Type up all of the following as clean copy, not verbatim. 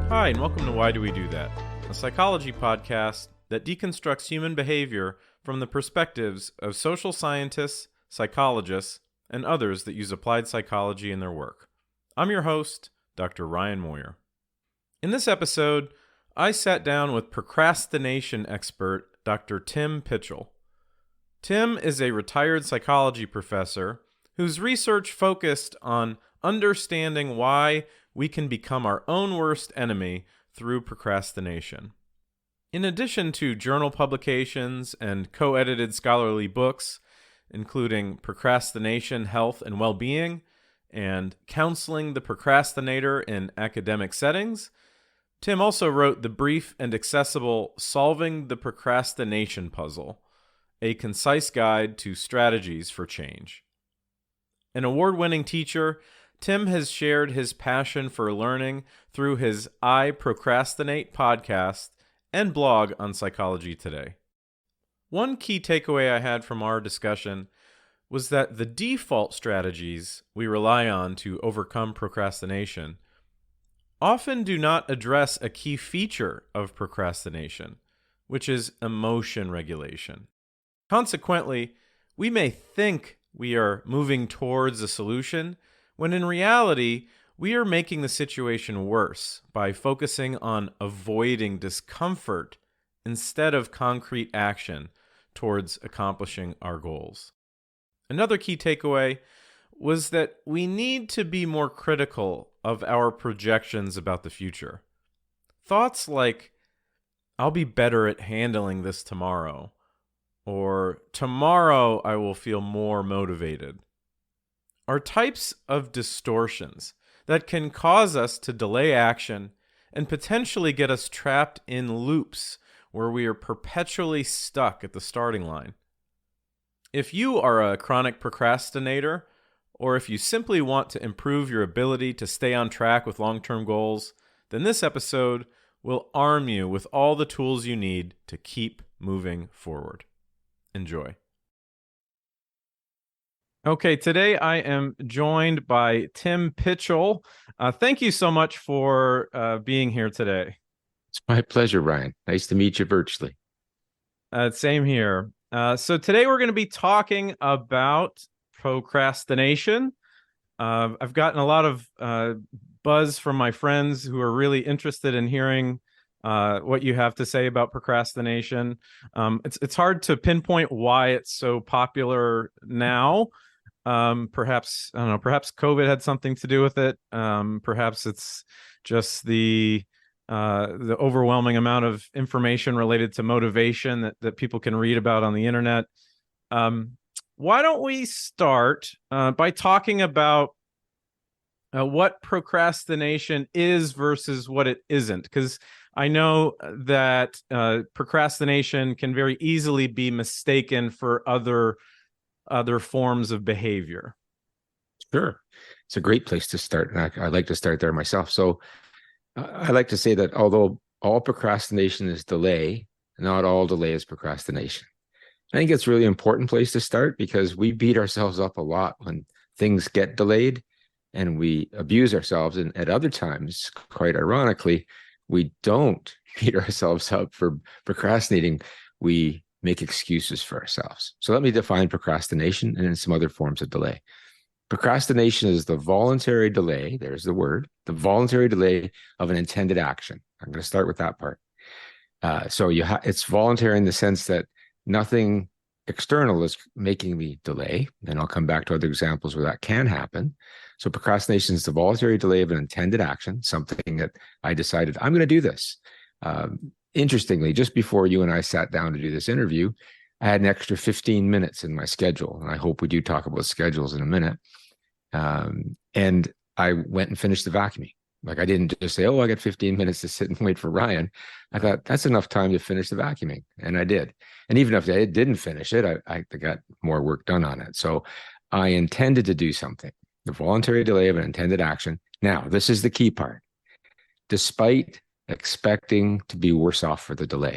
Hi, and welcome to Why Do We Do That, a psychology podcast that deconstructs human behavior from the perspectives of social scientists, psychologists, and others that use applied psychology in their work. I'm your host, Dr. Ryan Moyer. In this episode, I sat down with procrastination expert Dr. Tim Pychyl. Tim is a retired psychology professor whose research focused on understanding why we can become our own worst enemy through procrastination. In addition to journal publications and co-edited scholarly books, including Procrastination, Health, and Well-Being, and Counseling the Procrastinator in Academic Settings, Tim also wrote the brief and accessible Solving the Procrastination Puzzle, a concise guide to strategies for change. An award-winning teacher, Tim has shared his passion for learning through his I Procrastinate podcast and blog on Psychology Today. One key takeaway I had from our discussion was that the default strategies we rely on to overcome procrastination often do not address a key feature of procrastination, which is emotion regulation. Consequently, we may think we are moving towards a solution, when in reality, we are making the situation worse by focusing on avoiding discomfort instead of concrete action towards accomplishing our goals. Another key takeaway was that we need to be more critical of our projections about the future. Thoughts like, I'll be better at handling this tomorrow, or tomorrow I will feel more motivated, are types of distortions that can cause us to delay action and potentially get us trapped in loops where we are perpetually stuck at the starting line. If you are a chronic procrastinator, or if you simply want to improve your ability to stay on track with long-term goals, then this episode will arm you with all the tools you need to keep moving forward. Enjoy. Okay, today I am joined by Tim Pychyl. Thank you so much for being here today. It's my pleasure, Ryan. Nice to meet you virtually. Same here. So today we're going to be talking about procrastination. I've gotten a lot of buzz from my friends who are really interested in hearing what you have to say about procrastination. It's hard to pinpoint why it's so popular now. Perhaps, I don't know, perhaps COVID had something to do with it. Perhaps it's just the overwhelming amount of information related to motivation that people can read about on the internet. Why don't we start by talking about what procrastination is versus what it isn't? Because I know that procrastination can very easily be mistaken for other forms of behavior. Sure. It's a great place to start. And I like to start there myself. So I like to say that although all procrastination is delay, not all delay is procrastination. I think it's a really important place to start because we beat ourselves up a lot when things get delayed and we abuse ourselves. And at other times, quite ironically, we don't beat ourselves up for procrastinating. We make excuses for ourselves. So let me define procrastination and then some other forms of delay. Procrastination is the voluntary delay, there's the word, the voluntary delay of an intended action. I'm going to start with that part. So it's voluntary in the sense that nothing external is making the delay. And I'll come back to other examples where that can happen. So procrastination is the voluntary delay of an intended action, something that I decided I'm going to do this. Interestingly, just before you and I sat down to do this interview, I had an extra 15 minutes in my schedule. And I hope we do talk about schedules in a minute. And I went and finished the vacuuming. Like I didn't just say, oh, I got 15 minutes to sit and wait for Ryan. I thought that's enough time to finish the vacuuming. And I did. And even if I didn't finish it, I got more work done on it. So I intended to do something, the voluntary delay of an intended action. Now, this is the key part. Despite expecting to be worse off for the delay.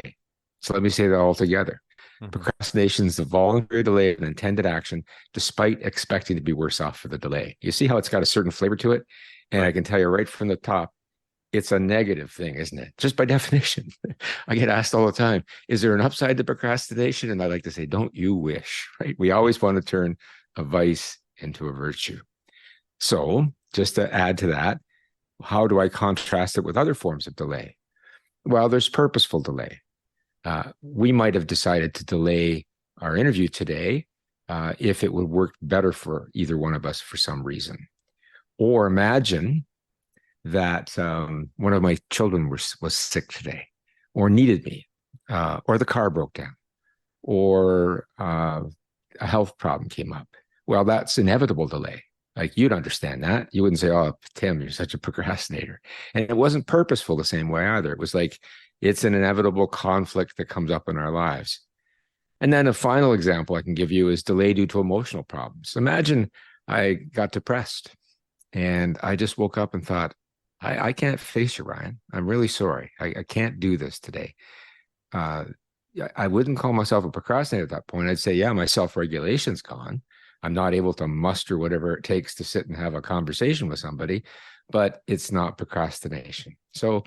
So let me say that all together. Mm-hmm. Procrastination is the voluntary delay of an intended action, despite expecting to be worse off for the delay. You see how it's got a certain flavor to it? And I can tell you right from the top, it's a negative thing, isn't it? Just by definition. I get asked all the time, is there an upside to procrastination? And I like to say, don't you wish, right? We always want to turn a vice into a virtue. So just to add to that, how do I contrast it with other forms of delay? Well, there's purposeful delay. We might have decided to delay our interview today if it would work better for either one of us for some reason. Or imagine that one of my children was sick today, or needed me, or the car broke down, or a health problem came up. Well, that's inevitable delay. Like, you'd understand that. You wouldn't say, "Oh, Tim, you're such a procrastinator." And it wasn't purposeful the same way either. It was like, it's an inevitable conflict that comes up in our lives. And then a final example I can give you is delay due to emotional problems. Imagine I got depressed and I just woke up and thought, I can't face you, Ryan. I'm really sorry. I can't do this today. I wouldn't call myself a procrastinator at that point. I'd say, yeah, my self-regulation's gone. I'm not able to muster whatever it takes to sit and have a conversation with somebody, but it's not procrastination. So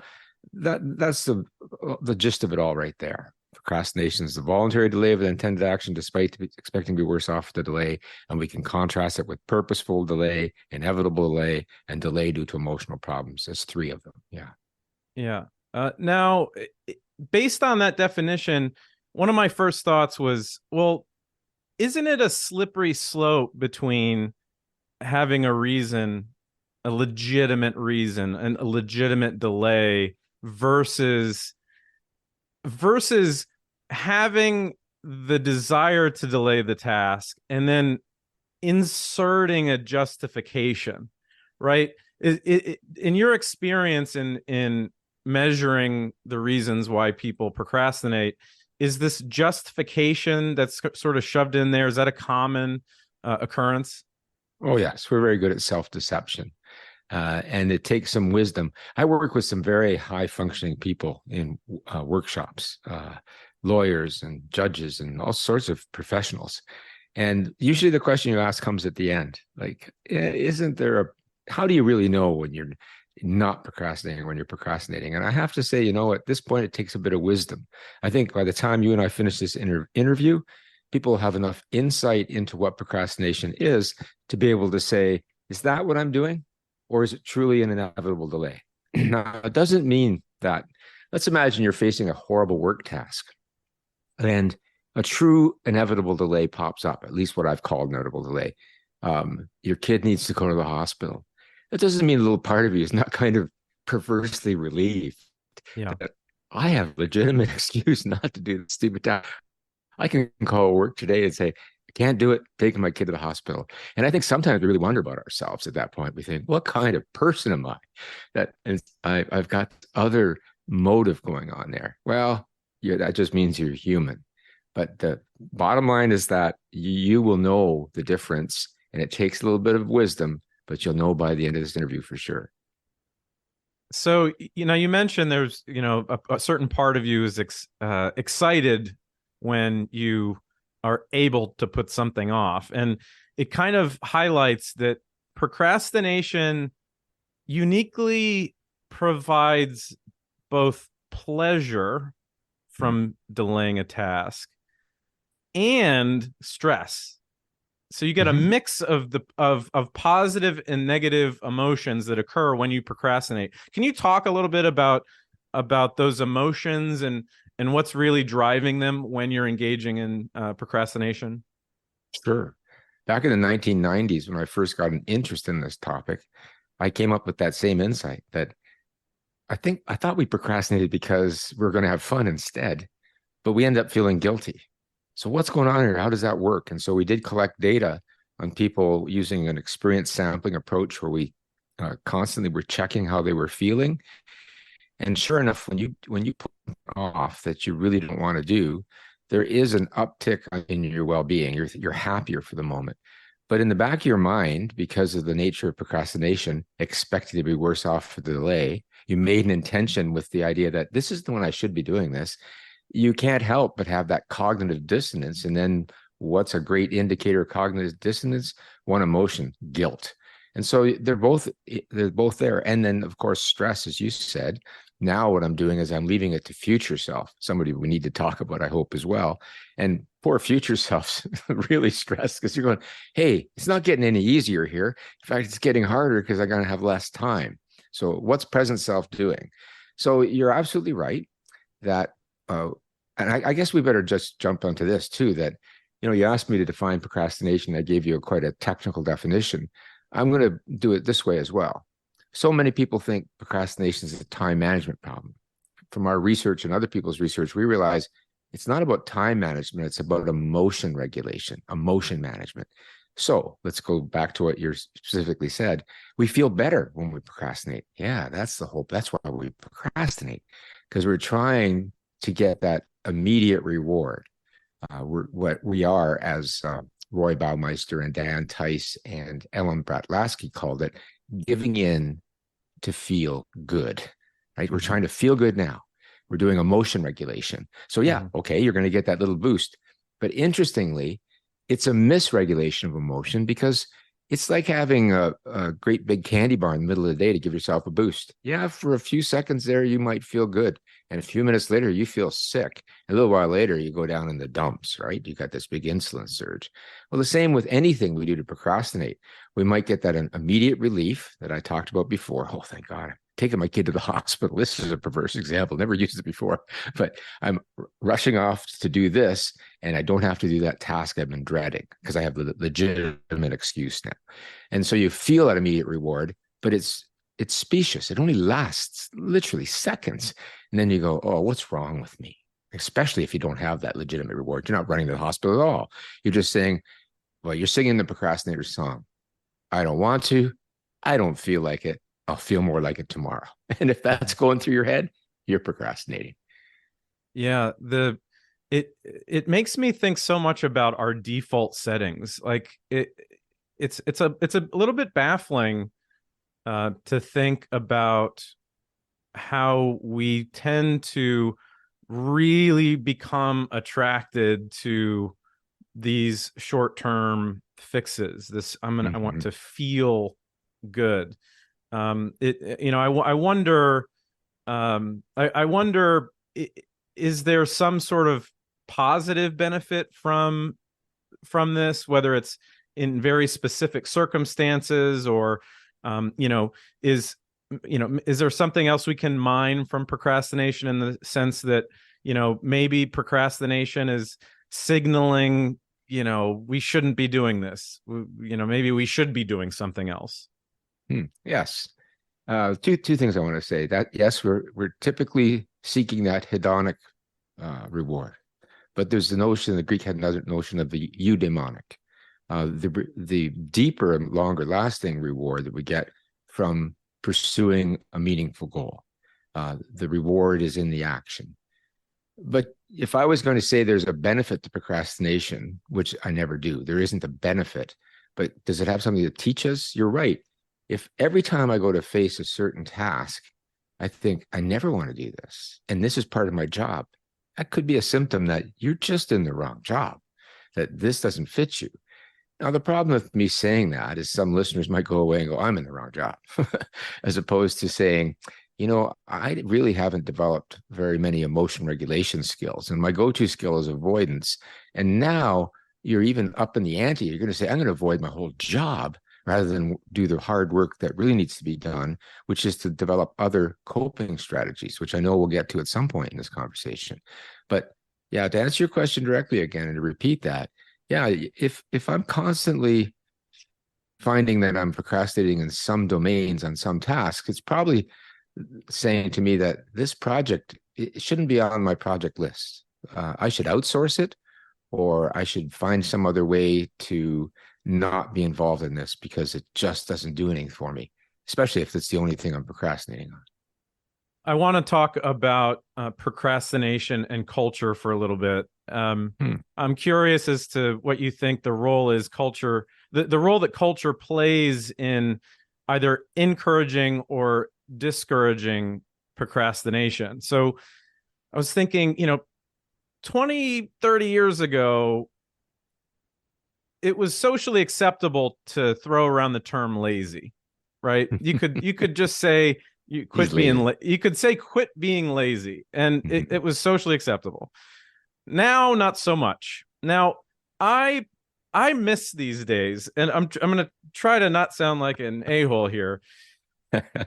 that's the gist of it all right there. Procrastination is the voluntary delay of an intended action despite expecting to be worse off with the delay. And we can contrast it with purposeful delay, inevitable delay, and delay due to emotional problems. There's three of them. Yeah. Yeah. Now, based on that definition, one of my first thoughts was, well, isn't it a slippery slope between having a reason, a legitimate reason, and a legitimate delay versus having the desire to delay the task and then inserting a justification, right? In your experience in measuring the reasons why people procrastinate, is this justification that's sort of shoved in there, is that a common occurrence? Oh, yes. We're very good at self-deception. And it takes some wisdom. I work with some very high functioning people in workshops, lawyers and judges and all sorts of professionals. And usually the question you ask comes at the end, like, isn't there how do you really know when you're not procrastinating, when you're procrastinating? And I have to say, at this point, it takes a bit of wisdom. I think by the time you and I finish this interview, people will have enough insight into what procrastination is to be able to say, is that what I'm doing? Or is it truly an inevitable delay? Now, it doesn't mean that. Let's imagine you're facing a horrible work task and a true inevitable delay pops up, at least what I've called inevitable delay. Your kid needs to go to the hospital. That doesn't mean a little part of you is not kind of perversely relieved that I have a legitimate excuse not to do the stupid task. I can call work today and say, I can't do it, taking my kid to the hospital. And I think sometimes we really wonder about ourselves at that point. We think, what kind of person am I? That I've got other motive going on there. Well, that just means you're human. But the bottom line is that you will know the difference, and it takes a little bit of wisdom, but you'll know by the end of this interview for sure. So, you mentioned there's, a certain part of you is excited when you are able to put something off. And it kind of highlights that procrastination uniquely provides both pleasure from delaying a task and stress. So you get a mix of positive and negative emotions that occur when you procrastinate. Can you talk a little bit about those emotions and what's really driving them when you're engaging in procrastination? Sure. Back in the 1990s, when I first got an interest in this topic, I came up with that same insight that I thought we procrastinated because we were going to have fun instead, but we end up feeling guilty. So what's going on here? How does that work? And so we did collect data on people using an experience sampling approach where we constantly were checking how they were feeling. And sure enough, when you put off that you really don't want to do, there is an uptick in your well-being. You're happier for the moment. But in the back of your mind, because of the nature of procrastination, expecting to be worse off for the delay, you made an intention with the idea that this is the one I should be doing this. You can't help but have that cognitive dissonance. And then what's a great indicator of cognitive dissonance? One emotion, guilt. And so they're both there. And then of course, stress, as you said. Now what I'm doing is I'm leaving it to future self, somebody we need to talk about, I hope, as well. And poor future self's really stressed because you're going, hey, it's not getting any easier here. In fact, it's getting harder because I'm going to have less time. So what's present self doing? So you're absolutely right that, and I guess we better just jump onto this too, that, you asked me to define procrastination. I gave you quite a technical definition. I'm going to do it this way as well. So many people think procrastination is a time management problem. From our research and other people's research, we realize it's not about time management. It's about emotion regulation, emotion management. So let's go back to what you specifically said. We feel better when we procrastinate. Yeah, that's the hope. That's why we procrastinate, because we're trying to get that immediate reward. What we are, as Roy Baumeister and Dan Tice and Ellen Bratlaski called it, giving in to feel good, right? We're trying to feel good now. We're doing emotion regulation. So yeah, okay, you're going to get that little boost. But interestingly, it's a misregulation of emotion, because it's like having a great big candy bar in the middle of the day to give yourself a boost. Yeah, for a few seconds there, you might feel good. And a few minutes later, you feel sick. A little while later, you go down in the dumps, right? You got this big insulin surge. Well, the same with anything we do to procrastinate. We might get that immediate relief that I talked about before. Oh, thank God. I'm taking my kid to the hospital. This is a perverse example. Never used it before, but I'm rushing off to do this, and I don't have to do that task I've been dreading because I have the legitimate excuse now. And so you feel that immediate reward, but it's specious. It only lasts literally seconds. And then you go, oh, what's wrong with me? Especially if you don't have that legitimate reward. You're not running to the hospital at all. You're just saying, well, you're singing the procrastinator song. I don't want to. I don't feel like it. I'll feel more like it tomorrow. And if that's going through your head, you're procrastinating. Yeah, it makes me think so much about our default settings. Like it's a little bit baffling to think about how we tend to really become attracted to these short-term fixes. I want to feel good. I wonder, I wonder, is there some sort of positive benefit from this, whether it's in very specific circumstances, or is is there something else we can mine from procrastination, in the sense that maybe procrastination is signaling we shouldn't be doing this, maybe we should be doing something else. Yes. Two things I want to say. That yes, we're typically seeking that hedonic reward, but there's the Greek had another notion of the eudaimonic, the deeper and longer lasting reward that we get from pursuing a meaningful goal. The reward is in the action. But if I was going to say there's a benefit to procrastination, which I never do, there isn't a benefit, but does it have something to teach us? You're right. If every time I go to face a certain task, I think I never want to do this, and this is part of my job, that could be a symptom that you're just in the wrong job, that this doesn't fit you. Now, the problem with me saying that is some listeners might go away and go, I'm in the wrong job, as opposed to saying, I really haven't developed very many emotion regulation skills, and my go-to skill is avoidance. And now you're even up in the ante. You're going to say, I'm going to avoid my whole job rather than do the hard work that really needs to be done, which is to develop other coping strategies, which I know we'll get to at some point in this conversation. But yeah, to answer your question directly again and to repeat that, yeah, if I'm constantly finding that I'm procrastinating in some domains on some tasks, it's probably saying to me that this project, it shouldn't be on my project list. I should outsource it, or I should find some other way to not be involved in this, because it just doesn't do anything for me, especially if it's the only thing I'm procrastinating on. I want to talk about procrastination and culture for a little bit. I'm curious as to what you think the role is the role that culture plays in either encouraging or discouraging procrastination. So I was thinking, 20, 30 years ago, it was socially acceptable to throw around the term lazy, right? You could just say He's lazy. you could say quit being lazy, and it Mhm. was socially acceptable. Now, not so much. Now, I I miss these days, and I'm gonna try to not sound like an a-hole here.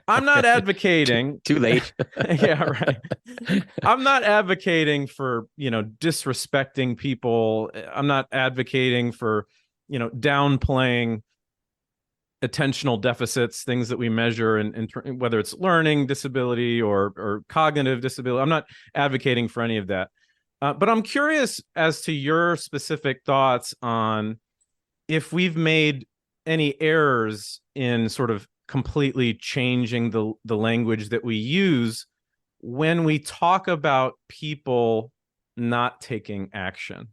I'm not too, advocating. too late. Yeah, right. I'm not advocating for, disrespecting people. I'm not advocating for, downplaying attentional deficits, things that we measure in whether it's learning disability or cognitive disability. I'm not advocating for any of that. But I'm curious as to your specific thoughts on if we've made any errors in sort of completely changing the language that we use when we talk about people not taking action.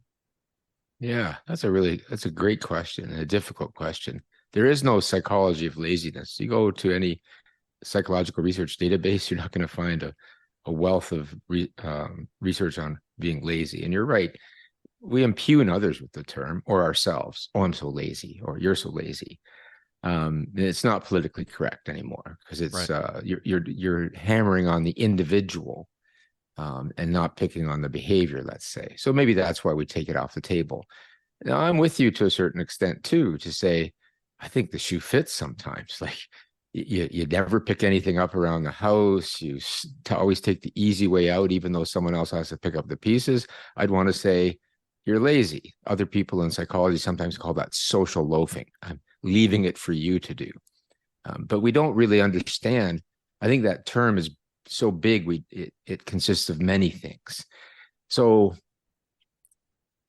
Yeah, that's a great question and a difficult question. There is no psychology of laziness. You go to any psychological research database, you're not going to find a wealth of research on being lazy. And you're right, we impugn others with the term or ourselves. Oh, I'm so lazy, or you're so lazy. It's not politically correct anymore because it's Right. you're hammering on the individual, and not picking on the behavior, let's say. So maybe that's why we take it off the table. Now, I'm with you to a certain extent too, to say, I think the shoe fits sometimes. Like you never pick anything up around the house. You always take the easy way out, even though someone else has to pick up the pieces. I'd want to say you're lazy. Other people in psychology sometimes call that social loafing. I'm leaving it for you to do. But we don't really understand. I think that term is so big. It consists of many things. So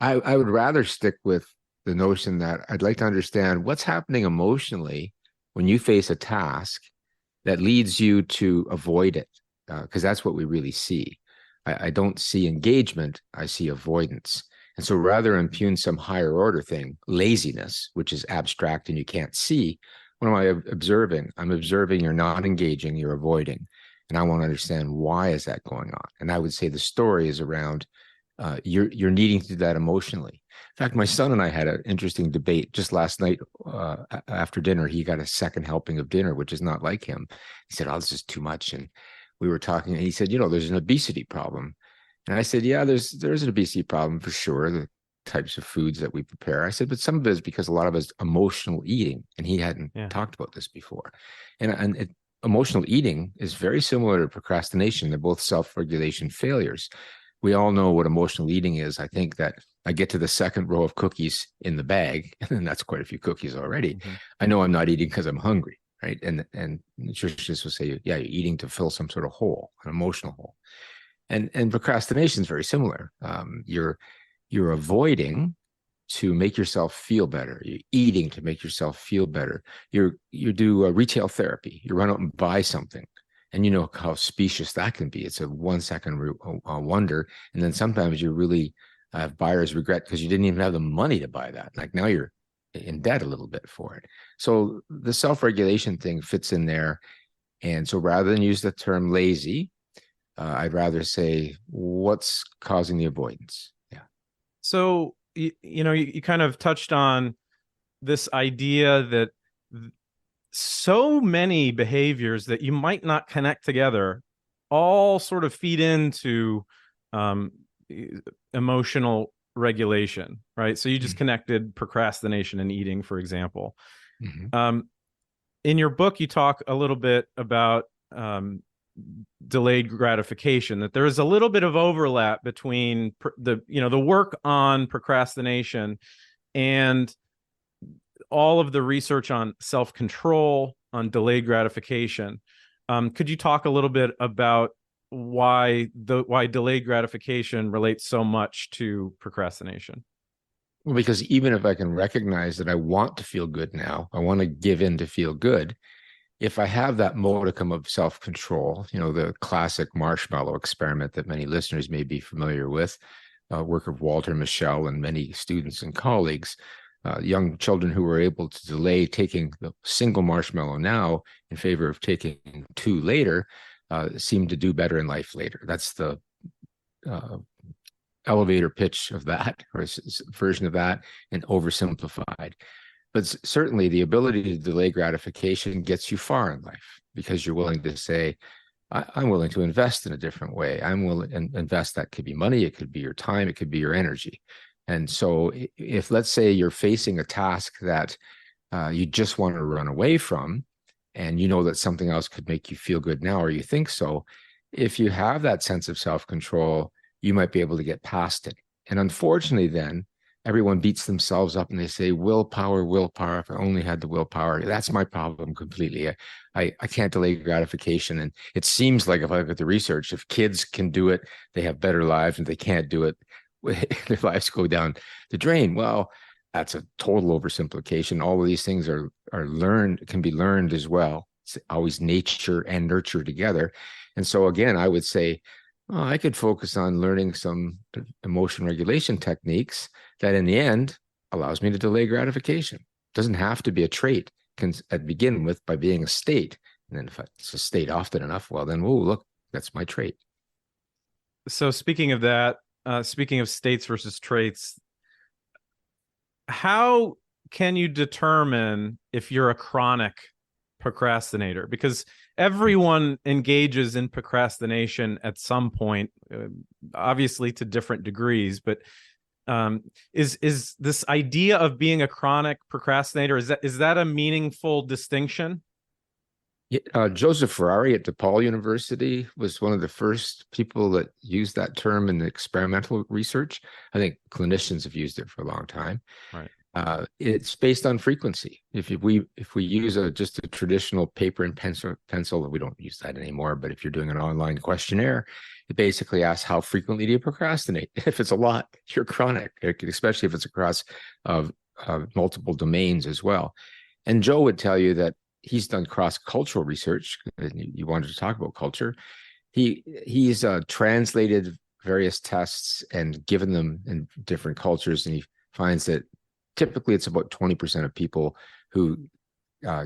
I would rather stick with the notion that I'd like to understand what's happening emotionally when you face a task that leads you to avoid it, because that's what we really see. I don't see engagement, I see avoidance. And so rather than impugn some higher order thing, laziness, which is abstract and you can't see, what am I observing? I'm observing you're not engaging, you're avoiding. And I want to understand why is that going on? And I would say the story is around you're needing to do that emotionally. In fact, my son and I had an interesting debate just last night. After dinner, he got a second helping of dinner, which is not like him. He said, "Oh, this is too much." And we were talking, and he said, "There's an obesity problem." And I said, "Yeah, there's an obesity problem for sure. The types of foods that we prepare." I said, "But some of it is because a lot of it is emotional eating," and he hadn't Yeah. talked about this before. Emotional eating is very similar to procrastination. They're both self-regulation failures. We all know what emotional eating is. I think that I get to the second row of cookies in the bag, and that's quite a few cookies already. Mm-hmm. I know I'm not eating because I'm hungry, right? And nutritionists will say, yeah, you're eating to fill some sort of hole, an emotional hole. And procrastination is very similar. You're avoiding to make yourself feel better. You're eating to make yourself feel better. You do a retail therapy. You run out and buy something, and you know how specious that can be. It's a 1 second wonder, and then sometimes you really have buyer's regret because you didn't even have the money to buy that. Like now you're in debt a little bit for it. So the self-regulation thing fits in there. And so rather than use the term lazy, I'd rather say what's causing the avoidance. Yeah. So you kind of touched on this idea that so many behaviors that you might not connect together all sort of feed into um, emotional regulation, right? So you just connected procrastination and eating, for example. Mm-hmm. In your book, you talk a little bit about delayed gratification, that there is a little bit of overlap between the work on procrastination and all of the research on self-control, on delayed gratification. Could you talk a little bit about why delayed gratification relates so much to procrastination? Well, because even if I can recognize that I want to feel good now, I want to give in to feel good. If I have that modicum of self-control, the classic marshmallow experiment that many listeners may be familiar with, work of Walter Mischel and many students and colleagues, young children who were able to delay taking the single marshmallow now in favor of taking two later, seem to do better in life later. That's the elevator pitch of that, or version of that, and oversimplified. But certainly the ability to delay gratification gets you far in life, because you're willing to say, I'm willing to invest in a different way. I'm willing to invest. That could be money, it could be your time, it could be your energy. And so if, let's say, you're facing a task that you just want to run away from, and you know that something else could make you feel good now, or you think so, if you have that sense of self-control, you might be able to get past it. And unfortunately, then everyone beats themselves up and they say, willpower, willpower. If I only had the willpower. That's my problem completely. I can't delay gratification. And it seems like, if I look at the research, if kids can do it, they have better lives, and they can't do it, their lives go down the drain. Well, that's a total oversimplification. All of these things are learned, can be learned as well. It's always nature and nurture together. And so again, I would say, oh, I could focus on learning some emotion regulation techniques that in the end allows me to delay gratification. It doesn't have to be a trait. It can begin with by being a state. And then if it's a state often enough, well, then, oh, look, that's my trait. So speaking of that, speaking of states versus traits, how can you determine if you're a chronic procrastinator? Because everyone engages in procrastination at some point, obviously to different degrees, but is this idea of being a chronic procrastinator, is that a meaningful distinction? Joseph Ferrari at DePaul University was one of the first people that used that term in experimental research. I think clinicians have used it for a long time. Right. It's based on frequency. If we use just a traditional paper and pencil, we don't use that anymore. But if you're doing an online questionnaire, it basically asks, how frequently do you procrastinate? If it's a lot, you're chronic, especially if it's across multiple domains as well. And Joe would tell you that he's done cross-cultural research. You wanted to talk about culture. He's translated various tests and given them in different cultures, and he finds that typically it's about 20% of people who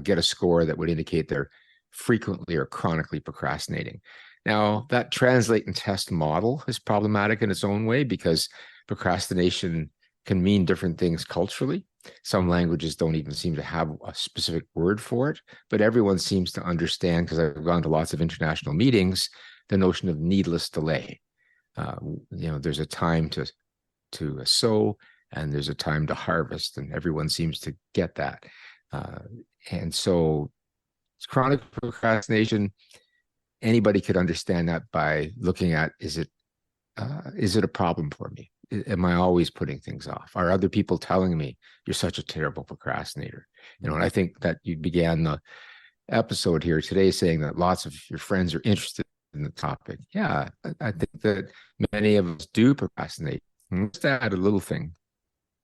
get a score that would indicate they're frequently or chronically procrastinating. Now, that translate and test model is problematic in its own way, because procrastination can mean different things culturally. Some languages don't even seem to have a specific word for it, but everyone seems to understand, because I've gone to lots of international meetings, the notion of needless delay. There's a time to sow, and there's a time to harvest, and everyone seems to get that. And so chronic procrastination, anybody could understand that by looking at, is it a problem for me? Am I always putting things off? Are other people telling me you're such a terrible procrastinator? And I think that you began the episode here today saying that lots of your friends are interested in the topic. Yeah, I think that many of us do procrastinate. Just to add a little thing,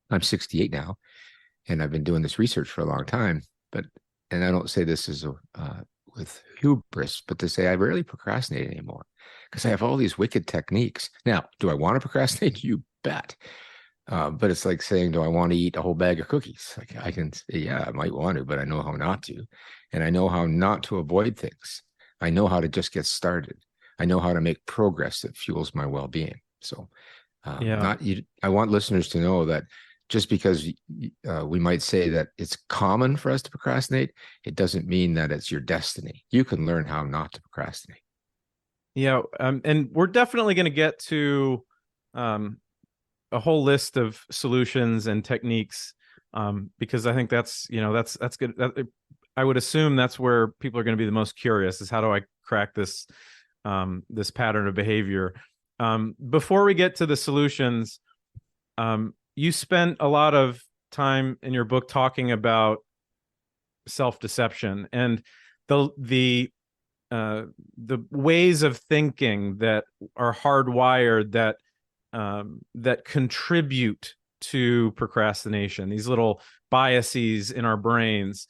I'm 68 now, and I've been doing this research for a long time. And I don't say this as with hubris, but to say I rarely procrastinate anymore, because I have all these wicked techniques. Now, do I want to procrastinate? You bet. But it's like saying, do I want to eat a whole bag of cookies? Like, I can say, yeah, I might want to, but I know how not to. And I know how not to avoid things. I know how to just get started. I know how to make progress that fuels my well-being. So I want listeners to know that just because we might say that it's common for us to procrastinate, it doesn't mean that it's your destiny. You can learn how not to procrastinate. Yeah, and we're definitely going to get to a whole list of solutions and techniques, because I think that's good. I would assume that's where people are going to be the most curious, is how do I crack this pattern of behavior. Before we get to the solutions, you spent a lot of time in your book talking about self-deception and the ways of thinking that are hardwired that contribute to procrastination, these little biases in our brains.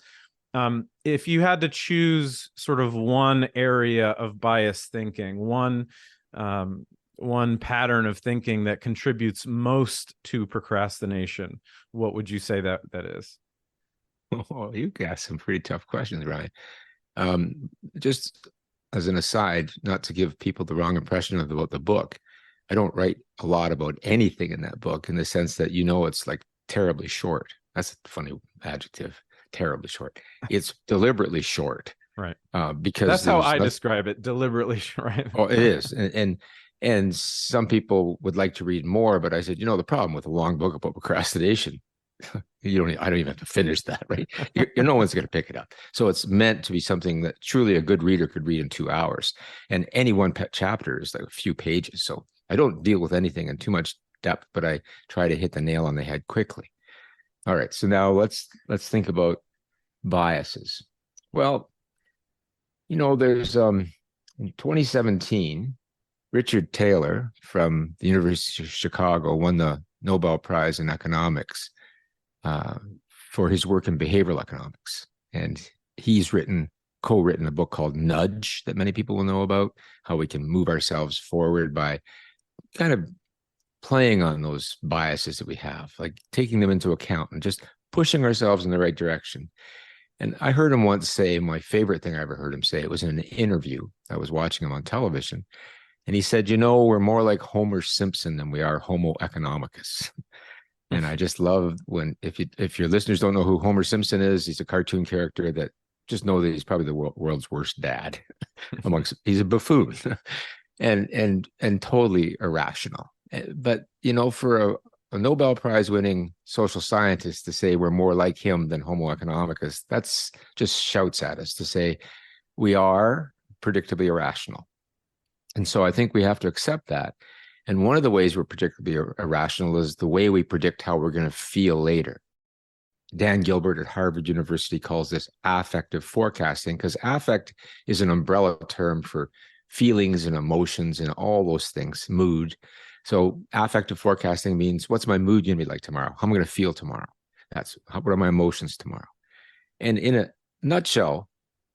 If you had to choose sort of one area of bias thinking, one pattern of thinking that contributes most to procrastination, what would you say that is? Oh, you asked some pretty tough questions, Ryan. Just as an aside, not to give people the wrong impression about the book, I don't write a lot about anything in that book, in the sense that, it's like terribly short. That's a funny adjective, terribly short. It's deliberately short, Right. because That's how there's I not, describe it, deliberately, right? oh, it is. And some people would like to read more, but I said, the problem with a long book about procrastination, I don't even have to finish that, right? No one's going to pick it up. So it's meant to be something that truly a good reader could read in 2 hours. And any one chapter is like a few pages. So I don't deal with anything in too much depth, but I try to hit the nail on the head quickly. All right. So now let's think about biases. Well, there's in 2017, Richard Taylor from the University of Chicago won the Nobel Prize in economics uh, for his work in behavioral economics. And he's co-written a book called Nudge that many people will know about, how we can move ourselves forward by kind of playing on those biases that we have, like taking them into account and just pushing ourselves in the right direction. And I heard him once say, my favorite thing I ever heard him say, it was in an interview. I was watching him on television. And he said, we're more like Homer Simpson than we are Homo economicus. And I just love if your listeners don't know who Homer Simpson is, he's a cartoon character that just know that he's probably the world's worst dad. He's a buffoon and totally irrational. But, for a Nobel Prize winning social scientist to say we're more like him than Homo economicus, that's just shouts at us to say we are predictably irrational. And so I think we have to accept that. And one of the ways we're predictably irrational is the way we predict how we're going to feel later. Dan Gilbert at Harvard University calls this affective forecasting, because affect is an umbrella term for feelings and emotions and all those things, mood. So affective forecasting means, what's my mood going to be like tomorrow? How am I going to feel tomorrow? What are my emotions tomorrow? And in a nutshell,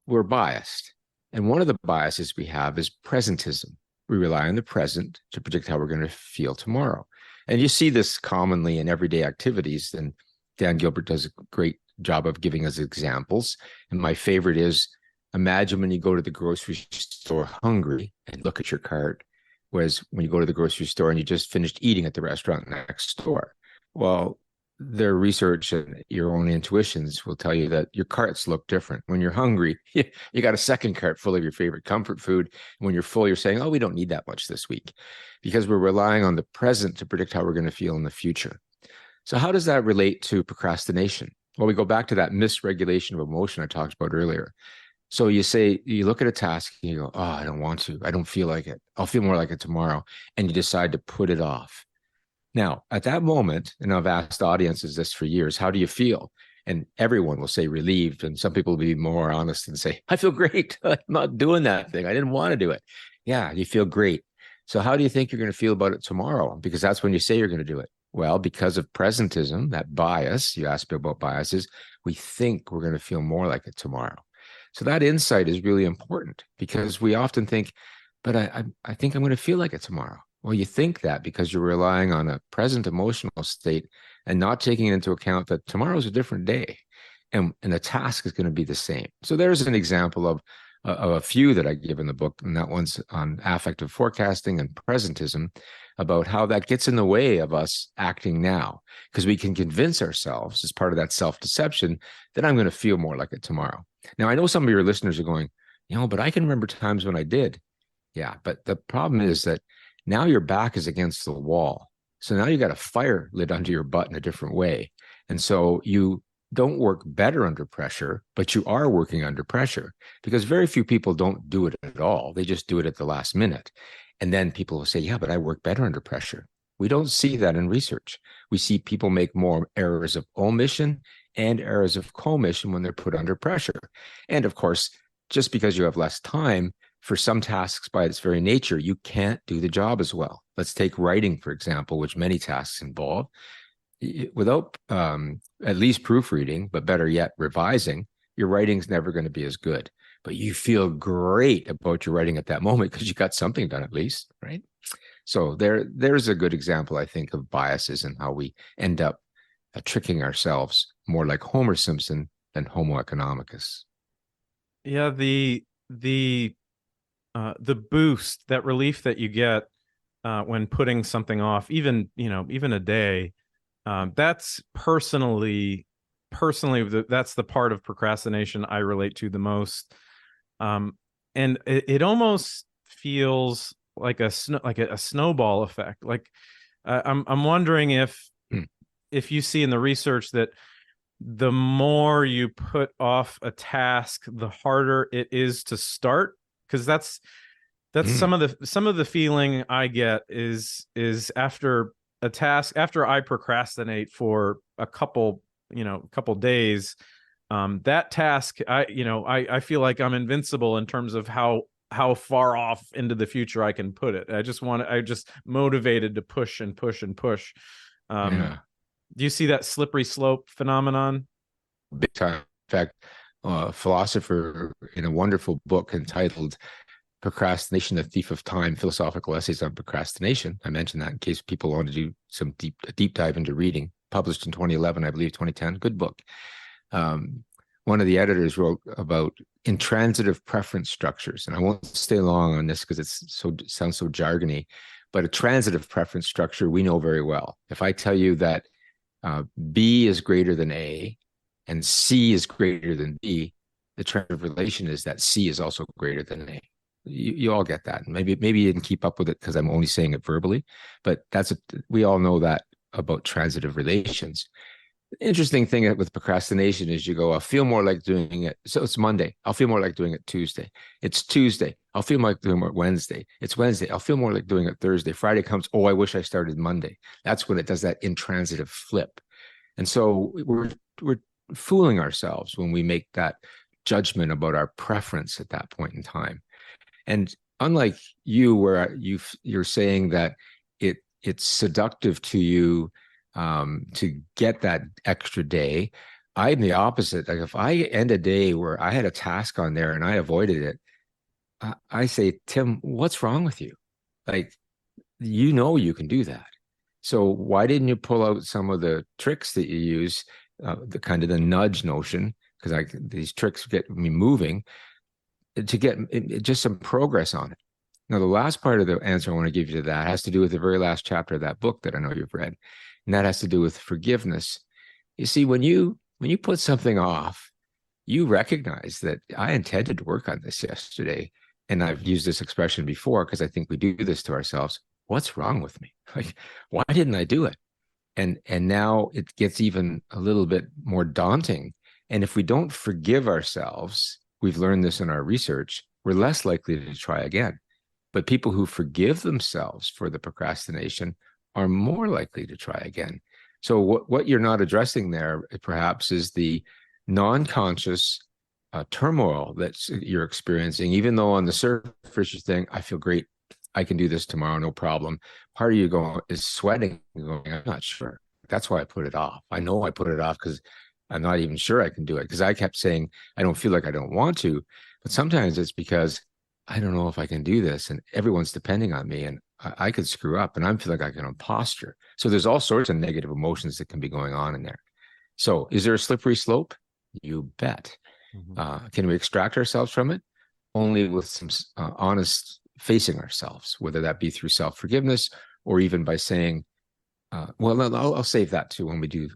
we're biased. And one of the biases we have is presentism. We rely on the present to predict how we're going to feel tomorrow. And you see this commonly in everyday activities. And Dan Gilbert does a great job of giving us examples. And my favorite is, imagine when you go to the grocery store hungry and look at your cart, whereas when you go to the grocery store and you just finished eating at the restaurant next door. Well, their research and your own intuitions will tell you that your carts look different. When you're hungry, you got a second cart full of your favorite comfort food. When you're full, you're saying, oh, we don't need that much this week, because we're relying on the present to predict how we're going to feel in the future. So how does that relate to procrastination? Well, we go back to that misregulation of emotion I talked about earlier. So you look at a task and you go, oh, I don't want to. I don't feel like it. I'll feel more like it tomorrow. And you decide to put it off. Now, at that moment, and I've asked audiences this for years, how do you feel? And everyone will say relieved. And some people will be more honest and say, I feel great. I'm not doing that thing. I didn't want to do it. Yeah, you feel great. So how do you think you're going to feel about it tomorrow? Because that's when you say you're going to do it. Well, because of presentism, that bias, you asked me about biases, we think we're going to feel more like it tomorrow. So that insight is really important, because we often think, but I think I'm going to feel like it tomorrow. Well, you think that because you're relying on a present emotional state and not taking into account that tomorrow's a different day, and the task is going to be the same. So there's an example of a few that I give in the book, and that one's on affective forecasting and presentism, about how that gets in the way of us acting now, because we can convince ourselves as part of that self-deception that I'm going to feel more like it tomorrow. Now, I know some of your listeners are going, but I can remember times when I did. Yeah, but the problem is that now your back is against the wall. So now you got a fire lit under your butt in a different way. And so you don't work better under pressure, but you are working under pressure, because very few people don't do it at all. They just do it at the last minute. And then people will say, yeah, but I work better under pressure. We don't see that in research. We see people make more errors of omission and errors of commission when they're put under pressure. And of course, just because you have less time, for some tasks by its very nature, you can't do the job as well. Let's take writing, for example, which many tasks involve. Without at least proofreading, but better yet, revising, your writing's never going to be as good. But you feel great about your writing at that moment because you got something done at least, right? So there's a good example, I think, of biases and how we end up tricking ourselves more like Homer Simpson than Homo economicus. Yeah, the boost, that relief that you get when putting something off, even even a day. That's personally that's the part of procrastination I relate to the most. And it almost feels like a snowball effect. Like I'm wondering Hmm. if you see in the research that the more you put off a task, the harder it is to start. Because that's Hmm. some of the feeling I get is after a task, after I procrastinate for a couple days, that task, I feel like I'm invincible in terms of how far off into the future I can put it. I just motivated to push and push and push. um Yeah. do you see that slippery slope phenomenon? Big time. In fact, a philosopher in a wonderful book entitled Procrastination, the Thief of Time, Philosophical Essays on Procrastination. I mentioned that in case people want to do some deep dive into reading. Published in 2011, I believe 2010. Good book. Um, one of the editors wrote about intransitive preference structures, and I won't stay long on this because it sounds so jargony. But a transitive preference structure we know very well. If I tell you that B is greater than A and C is greater than B, the transitive relation is that C is also greater than A. You all get that. Maybe you didn't keep up with it because I'm only saying it verbally, but we all know that about transitive relations. The interesting thing with procrastination is you go, I'll feel more like doing it. So it's Monday. I'll feel more like doing it Tuesday. It's Tuesday. I'll feel more like doing it Wednesday. It's Wednesday. I'll feel more like doing it Thursday. Friday comes. Oh, I wish I started Monday. That's when it does that intransitive flip. And so we're fooling ourselves when we make that judgment about our preference at that point in time. And unlike you, where you're saying that it's seductive to you to get that extra day, I'm the opposite. Like if I end a day where I had a task on there and I avoided it, I say, Tim, what's wrong with you? Like, you can do that. So why didn't you pull out some of the tricks that you use, the kind of the nudge notion? Because these tricks get me moving to get just some progress on it. Now, the last part of the answer I want to give you to that has to do with the very last chapter of that book that I know you've read, and that has to do with forgiveness. You see, when you put something off, you recognize that I intended to work on this yesterday, and I've used this expression before because I think we do this to ourselves. What's wrong with me? Like, why didn't I do it? And now it gets even a little bit more daunting. And if we don't forgive ourselves, we've learned this in our research, we're less likely to try again. But people who forgive themselves for the procrastination are more likely to try again. So what you're not addressing there, perhaps, is the non-conscious turmoil that you're experiencing. Even though on the surface you think, I feel great, I can do this tomorrow, no problem. Part of you is sweating, going, I'm not sure. That's why I put it off. I know I put it off because I'm not even sure I can do it. Because I kept saying, I don't feel like I don't want to. But sometimes it's because I don't know if I can do this, and everyone's depending on me, and I could screw up, and I'm feeling like I can imposter. So there's all sorts of negative emotions that can be going on in there. So is there a slippery slope? You bet. Mm-hmm. Can we extract ourselves from it? Only with some honest facing ourselves, whether that be through self-forgiveness or even by saying, well, I'll save that too when we do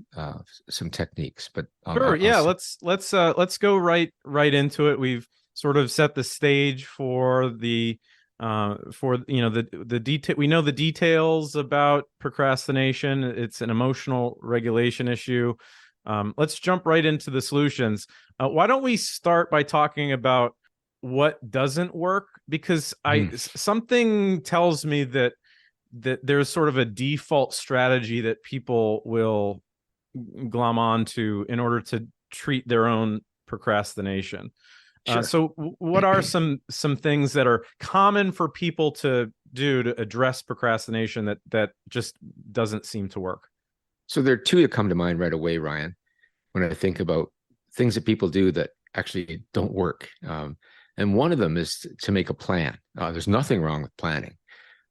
some techniques. But Sure. I'll Yeah. Let's go right into it. We've sort of set the stage for the detail. We know the details about procrastination. It's an emotional regulation issue. Let's jump right into the solutions. Why don't we start by talking about what doesn't work? Because something tells me that there's sort of a default strategy that people will glom onto in order to treat their own procrastination. Sure. So what are some things that are common for people to do to address procrastination that just doesn't seem to work? So there are two that come to mind right away, Ryan, when I think about things that people do that actually don't work. And one of them is to make a plan. There's nothing wrong with planning.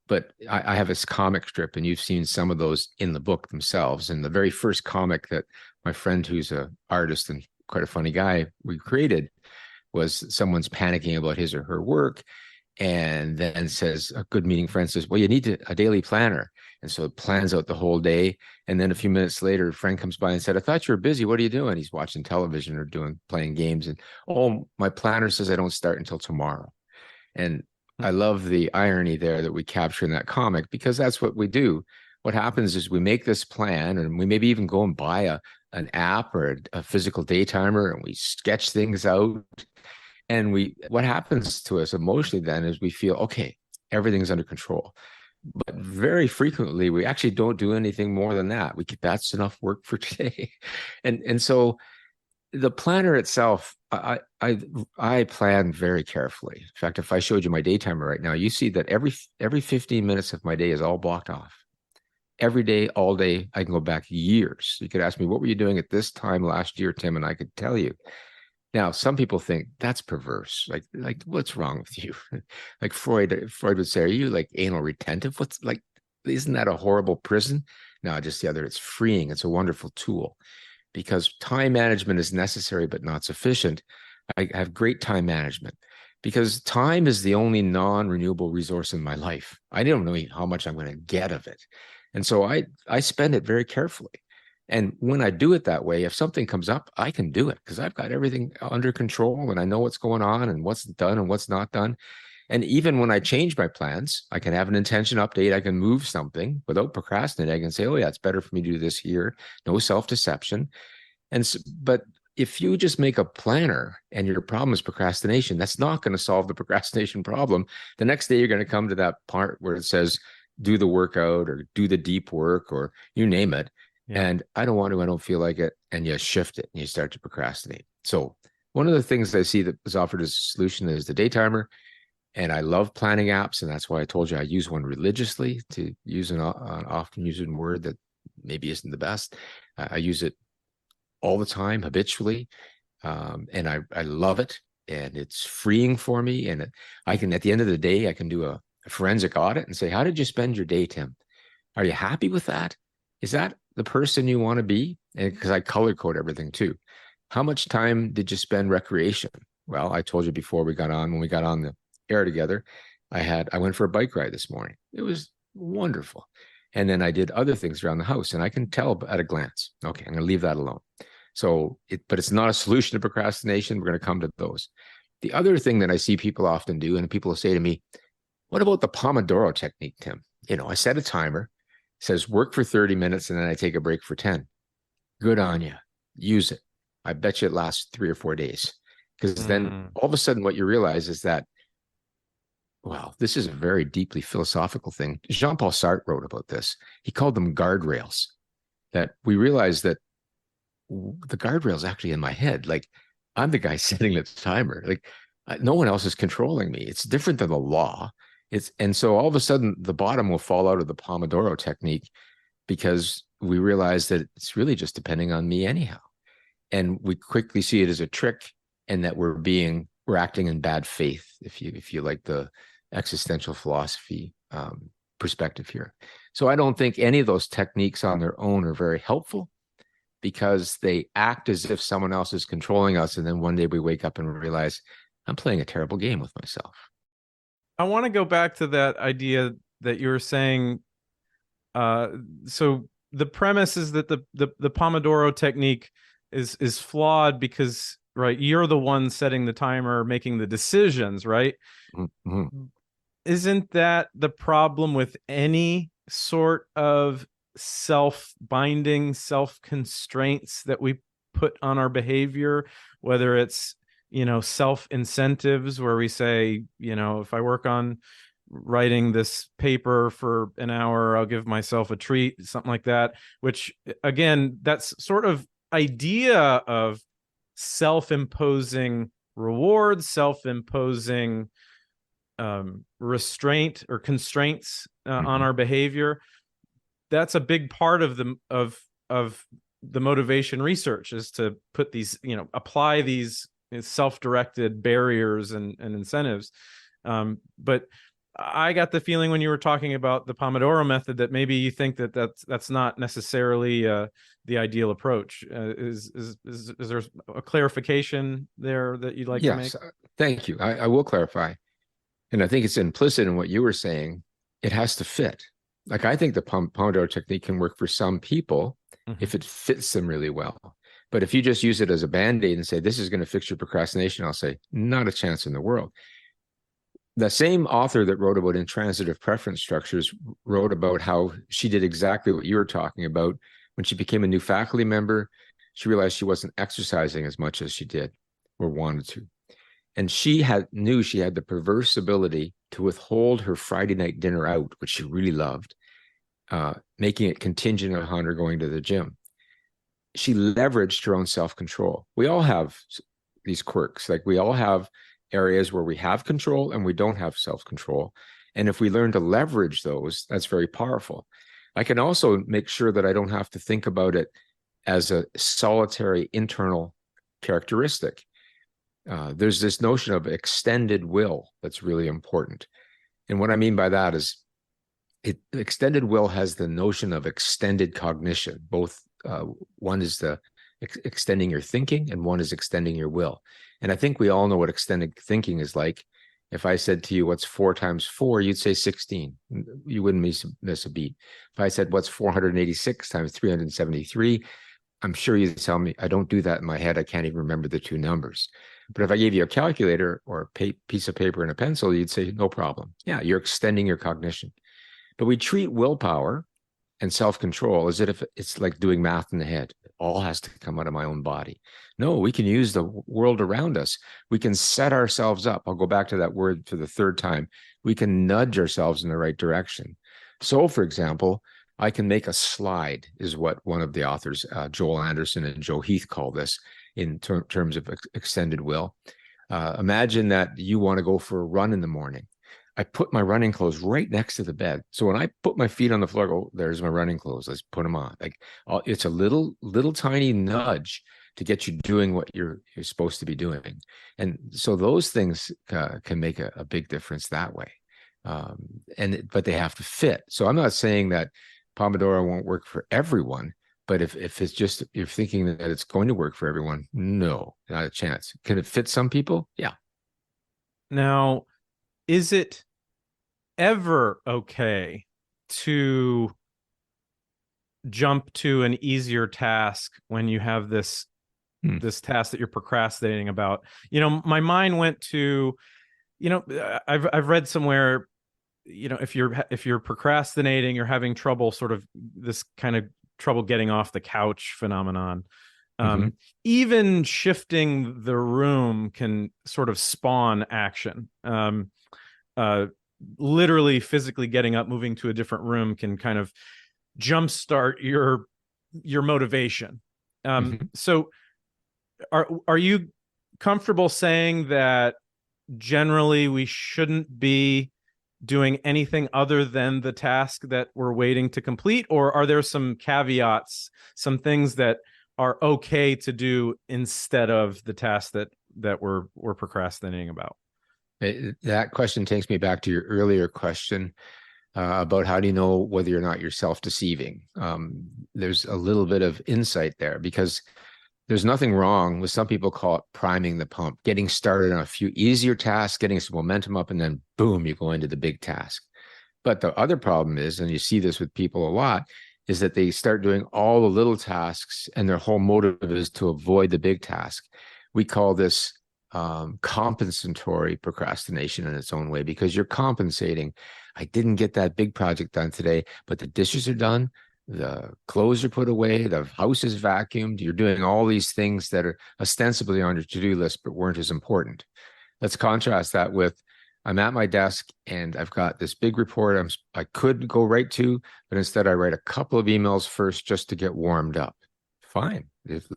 But I have this comic strip, and you've seen some of those in the book themselves. And the very first comic that my friend, who's an artist and quite a funny guy, we created was someone's panicking about his or her work. and then says, a good meeting friend says, well, you need a daily planner. And so it plans out the whole day. And then a few minutes later, a friend comes by and said, I thought you were busy. What are you doing? He's watching television or playing games. And, oh, my planner says I don't start until tomorrow. And I love the irony there that we capture in that comic, because that's what we do. What happens is we make this plan, and we maybe even go and buy an app or a physical day timer, and we sketch things out. And what happens to us emotionally then is we feel, okay, everything's under control. But very frequently, we actually don't do anything more than that. That's enough work for today. And so the planner itself, I plan very carefully. In fact, if I showed you my day timer right now, you see that every 15 minutes of my day is all blocked off. Every day, all day. I can go back years. You could ask me, what were you doing at this time last year, Tim? And I could tell you. Now, some people think that's perverse. Like what's wrong with you? Like Freud would say, are you like anal retentive? Isn't that a horrible prison? No, just the other. It's freeing. It's a wonderful tool, because time management is necessary but not sufficient. I have great time management because time is the only non-renewable resource in my life. I don't know how much I'm going to get of it. And so I spend it very carefully. And when I do it that way, if something comes up, I can do it because I've got everything under control and I know what's going on and what's done and what's not done. And even when I change my plans, I can have an intention update. I can move something without procrastinating. I can say, oh yeah, it's better for me to do this here. No self-deception. But if you just make a planner and your problem is procrastination, that's not going to solve the procrastination problem. The next day, you're going to come to that part where it says, do the workout or do the deep work or you name it. Yeah. And I don't feel like it. And you shift it and you start to procrastinate. So one of the things I see that is offered as a solution is the day timer. And I love planning apps. And that's why I told you I use one religiously, to use an often used word that maybe isn't the best. I use it all the time, habitually. And I love it. And it's freeing for me. And I can, at the end of the day, I can do a forensic audit and say, how did you spend your day, Tim? Are you happy with that? Is that the person you want to be? And because I color code everything too. How much time did you spend recreation? Well, I told you before when we got on the air together, I went for a bike ride this morning. It was wonderful. And then I did other things around the house, and I can tell at a glance, okay, I'm going to leave that alone. But it's not a solution to procrastination. We're going to come to those. The other thing that I see people often do, and people will say to me, what about the Pomodoro technique, Tim? I set a timer, says work for 30 minutes, and then I take a break for 10. Good on you. Use it. I bet you it lasts 3 or 4 days. Because then all of a sudden what you realize is that, wow, this is a very deeply philosophical thing. Jean-Paul Sartre wrote about this. He called them guardrails. That we realize that the guardrail's actually in my head. Like, I'm the guy setting the timer. Like, no one else is controlling me. It's different than the law. And so all of a sudden the bottom will fall out of the Pomodoro technique because we realize that it's really just depending on me anyhow. And we quickly see it as a trick, and that we're acting in bad faith, if you like the existential philosophy perspective here. So I don't think any of those techniques on their own are very helpful, because they act as if someone else is controlling us. And then one day we wake up and realize I'm playing a terrible game with myself. I want to go back to that idea that you were saying. So the premise is that the Pomodoro technique is flawed because, right, you're the one setting the timer, making the decisions, right? Mm-hmm. Isn't that the problem with any sort of self-binding, self-constraints that we put on our behavior, whether it's self-incentives where we say, if I work on writing this paper for an hour, I'll give myself a treat, something like that, which again, that's sort of idea of self-imposing rewards, self-imposing restraint or constraints on our behavior. That's a big part of the motivation research, is to put these, apply these self-directed barriers and incentives. But I got the feeling when you were talking about the Pomodoro method that maybe you think that that's not necessarily the ideal approach. Is there a clarification there that you'd like to make? Yes, thank you. I will clarify. And I think it's implicit in what you were saying. It has to fit. Like I think the Pomodoro technique can work for some people Mhm. if it fits them really well. But if you just use it as a band-aid and say, this is going to fix your procrastination, I'll say, not a chance in the world. The same author that wrote about intransitive preference structures wrote about how she did exactly what you were talking about. When she became a new faculty member, she realized she wasn't exercising as much as she did or wanted to. And knew she had the perverse ability to withhold her Friday night dinner out, which she really loved, making it contingent upon her going to the gym. She leveraged her own self-control. We all have these quirks. Like we all have areas where we have control and we don't have self-control. And if we learn to leverage those, that's very powerful. I can also make sure that I don't have to think about it as a solitary internal characteristic. There's this notion of extended will that's really important. And what I mean by that is extended will has the notion of extended cognition. Both one is the extending your thinking and one is extending your will. And I think we all know what extended thinking is like. If I said to you, what's 4 times 4, you'd say 16. You wouldn't miss a beat. If I said, what's 486 times 373, I'm sure you'd tell me, I don't do that in my head. I can't even remember the two numbers. But if I gave you a calculator or a piece of paper and a pencil, you'd say, no problem. Yeah, you're extending your cognition. But we treat willpower and self-control as if it's like doing math in the head. It all has to come out of my own body. No, we can use the world around us. We can set ourselves up. I'll go back to that word for the third time. We can nudge ourselves in the right direction. So, for example, I can make a slide, is what one of the authors, Joel Anderson and Joe Heath, call this in terms of extended will. Imagine that you want to go for a run in the morning. I put my running clothes right next to the bed. So when I put my feet on the floor, I go, there's my running clothes. Let's put them on. Like it's a little tiny nudge to get you doing what you're supposed to be doing. And so those things can make a big difference that way. But they have to fit. So I'm not saying that Pomodoro won't work for everyone, but if it's just you're thinking that it's going to work for everyone, no, not a chance. Can it fit some people? Yeah. Now, is it ever okay to jump to an easier task when you have this task that you're procrastinating about? My mind went to, I've read somewhere, if you're procrastinating, you're having trouble, sort of this kind of trouble getting off the couch phenomenon. Mm-hmm. Even shifting the room can sort of spawn action. Literally, physically getting up, moving to a different room can kind of jumpstart your motivation. Mm-hmm. So, are you comfortable saying that generally we shouldn't be doing anything other than the task that we're waiting to complete, or are there some caveats, some things that are okay to do instead of the task that we're procrastinating about? That question takes me back to your earlier question about how do you know whether or not you're self-deceiving. There's a little bit of insight there because there's nothing wrong with, some people call it priming the pump, getting started on a few easier tasks, getting some momentum up, and then boom, you go into the big task. But the other problem is, and you see this with people a lot, is that they start doing all the little tasks and their whole motive is to avoid the big task. We call this compensatory procrastination in its own way, because you're compensating. I didn't get that big project done today, but the dishes are done, the clothes are put away, the house is vacuumed. You're doing all these things that are ostensibly on your to-do list, but weren't as important. Let's contrast that with, I'm at my desk and I've got this big report I could go right to, but instead I write a couple of emails first just to get warmed up. Fine.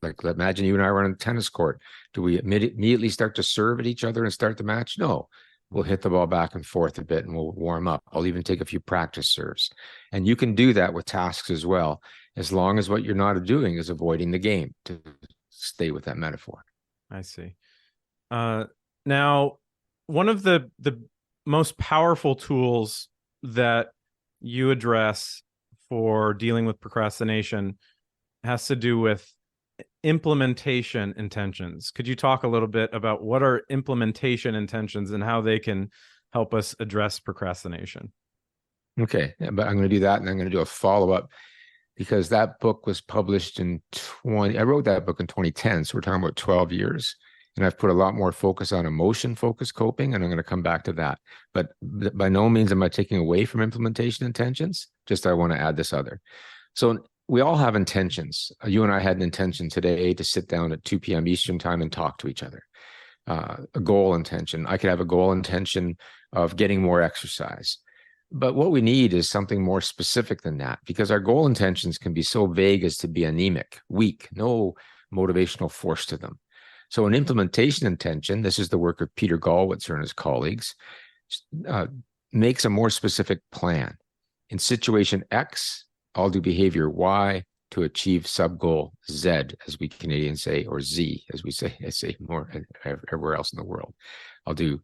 Like, imagine you and I were on a tennis court. Do we immediately start to serve at each other and start the match? No. We'll hit the ball back and forth a bit and we'll warm up. I'll even take a few practice serves. And you can do that with tasks as well, as long as what you're not doing is avoiding the game, to stay with that metaphor. I see. Now, one of the most powerful tools that you address for dealing with procrastination has to do with implementation intentions. Could you talk a little bit about what are implementation intentions and how they can help us address procrastination. Okay, but I'm going to do that, and I'm going to do a follow-up because that book was published in I wrote that book in 2010, so we're talking about 12 years. And I've put a lot more focus on emotion-focused coping, and I'm going to come back to that. But by no means am I taking away from implementation intentions, just I want to add this other. So we all have intentions. You and I had an intention today to sit down at 2 p.m. Eastern time and talk to each other. A goal intention. I could have a goal intention of getting more exercise. But what we need is something more specific than that, because our goal intentions can be so vague as to be anemic, weak, no motivational force to them. So an implementation intention, this is the work of Peter Gallwitzer and his colleagues, makes a more specific plan. In situation X, I'll do behavior Y to achieve sub-goal Z, as we Canadians say, or Z, as we say, I say more everywhere else in the world. I'll do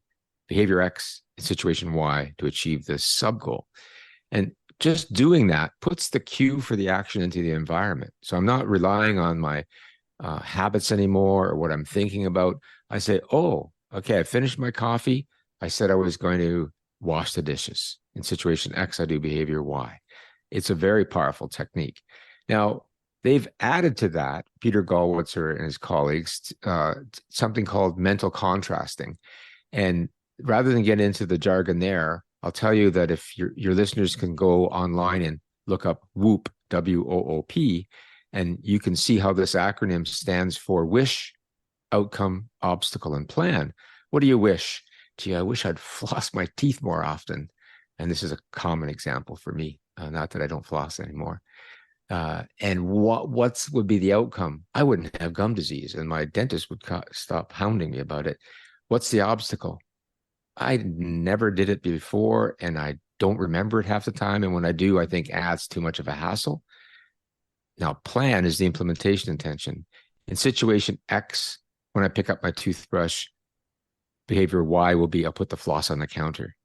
behavior X in situation Y to achieve this sub-goal. And just doing that puts the cue for the action into the environment. So I'm not relying on my habits anymore or what I'm thinking about. I say, oh, okay, I finished my coffee. I said I was going to wash the dishes. In situation X, I do behavior Y. It's a very powerful technique. Now, they've added to that, Peter Gallwitzer and his colleagues, something called mental contrasting. And rather than get into the jargon there, I'll tell you that if your listeners can go online and look up WOOP, WOOP, and you can see how this acronym stands for wish, outcome, obstacle, and plan. What do you wish? Gee, I wish I'd floss my teeth more often. And this is a common example for me, not that I don't floss anymore. And what would be the outcome? I wouldn't have gum disease, and my dentist would stop hounding me about it. What's the obstacle? I never did it before, and I don't remember it half the time. And when I do, I think, it's too much of a hassle. Now, plan is the implementation intention. In situation X, when I pick up my toothbrush, behavior Y will be, I'll put the floss on the counter.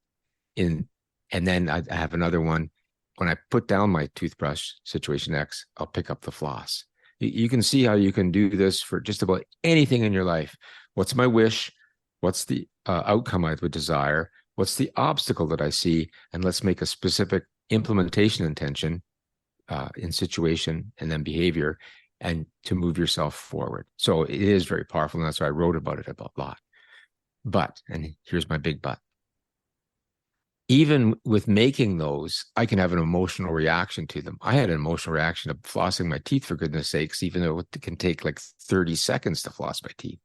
And then I have another one. When I put down my toothbrush, situation X, I'll pick up the floss. You can see how you can do this for just about anything in your life. What's my wish? What's the outcome I would desire? What's the obstacle that I see? And let's make a specific implementation intention in situation and then behavior, and to move yourself forward. So it is very powerful, and that's why I wrote about it a lot. But, and here's my big but, even with making those, I can have an emotional reaction to them. I had an emotional reaction to flossing my teeth, for goodness sakes, even though it can take like 30 seconds to floss my teeth.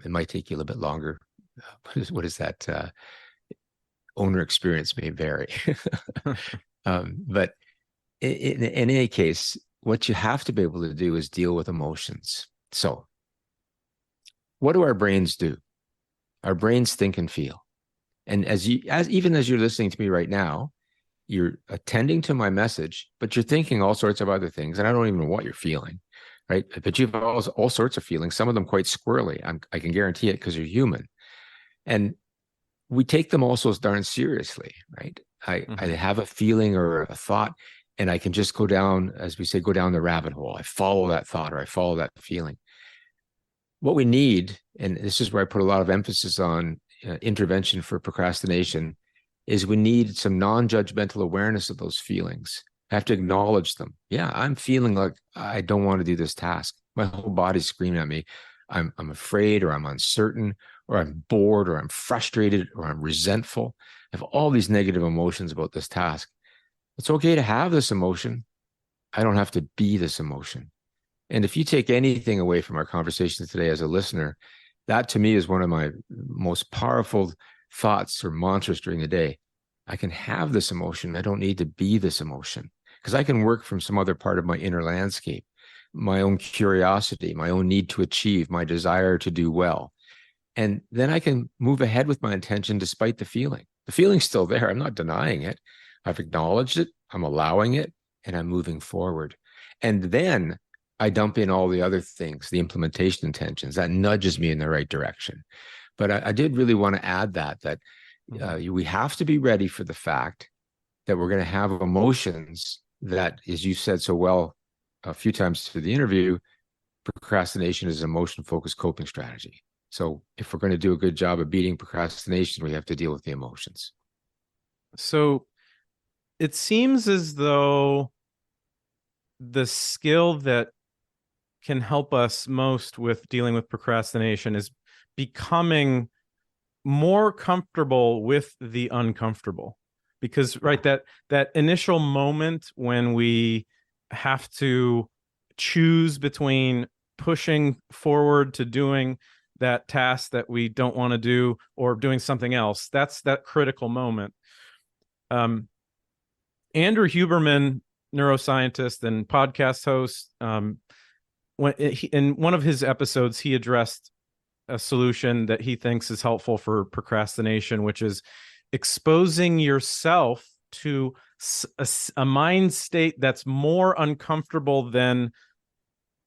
It might take you a little bit longer. What is that? Owner experience may vary. But in any case, what you have to be able to do is deal with emotions. So what do our brains do? Our brains think and feel. And even as you're listening to me right now, you're attending to my message, but you're thinking all sorts of other things. And I don't even know what you're feeling, right? But you have all sorts of feelings, some of them quite squirrely. I can guarantee it, because you're human. And we take them also darn seriously, right? I have a feeling or a thought, and I can just go down, as we say, go down the rabbit hole. I follow that thought or I follow that feeling. What we need, and this is where I put a lot of emphasis on intervention for procrastination, is we need some non-judgmental awareness of those feelings. I have to acknowledge them. Yeah, I'm feeling like I don't want to do this task. My whole body's screaming at me. I'm afraid, or I'm uncertain, or I'm bored, or I'm frustrated, or I'm resentful. I have all these negative emotions about this task. It's okay to have this emotion. I don't have to be this emotion. And if you take anything away from our conversation today as a listener, that to me is one of my most powerful thoughts or mantras during the day. I can have this emotion. I don't need to be this emotion, because I can work from some other part of my inner landscape, my own curiosity, my own need to achieve, my desire to do well. And then I can move ahead with my intention despite the feeling. The feeling's still there. I'm not denying it. I've acknowledged it. I'm allowing it, and I'm moving forward. And then I dump in all the other things, the implementation intentions, that nudges me in the right direction. But I did really want to add that we have to be ready for the fact that we're going to have emotions that, as you said so well a few times through the interview, procrastination is an emotion-focused coping strategy. So if we're going to do a good job of beating procrastination, we have to deal with the emotions. So it seems as though the skill that can help us most with dealing with procrastination is becoming more comfortable with the uncomfortable. Because right, that initial moment when we have to choose between pushing forward to doing that task that we don't want to do or doing something else, that's that critical moment. Andrew Huberman, neuroscientist and podcast host, in one of his episodes, he addressed a solution that he thinks is helpful for procrastination, which is exposing yourself to a mind state that's more uncomfortable than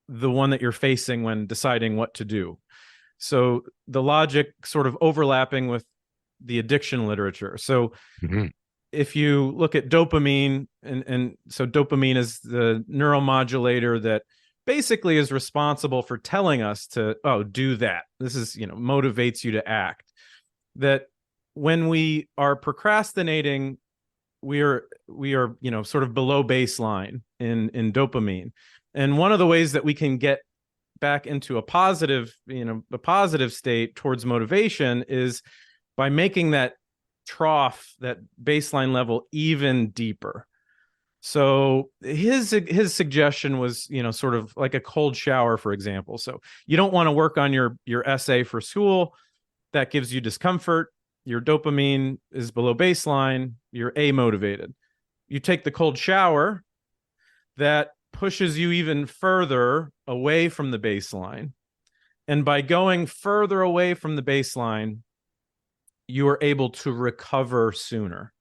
the one that you're facing when deciding what to do. So the logic sort of overlapping with the addiction literature. So if you look at dopamine, and so dopamine is the neuromodulator that basically is responsible for telling us to, oh, do that. This is, motivates you to act. That when we are procrastinating, we are, sort of below baseline in dopamine. And one of the ways that we can get back into a positive state towards motivation is by making that trough, that baseline level, even deeper. So his suggestion was, sort of like a cold shower, for example. So you don't want to work on your essay for school. That gives you discomfort. Your dopamine is below baseline. You're amotivated. You take the cold shower, that pushes you even further away from the baseline. And by going further away from the baseline, you are able to recover sooner.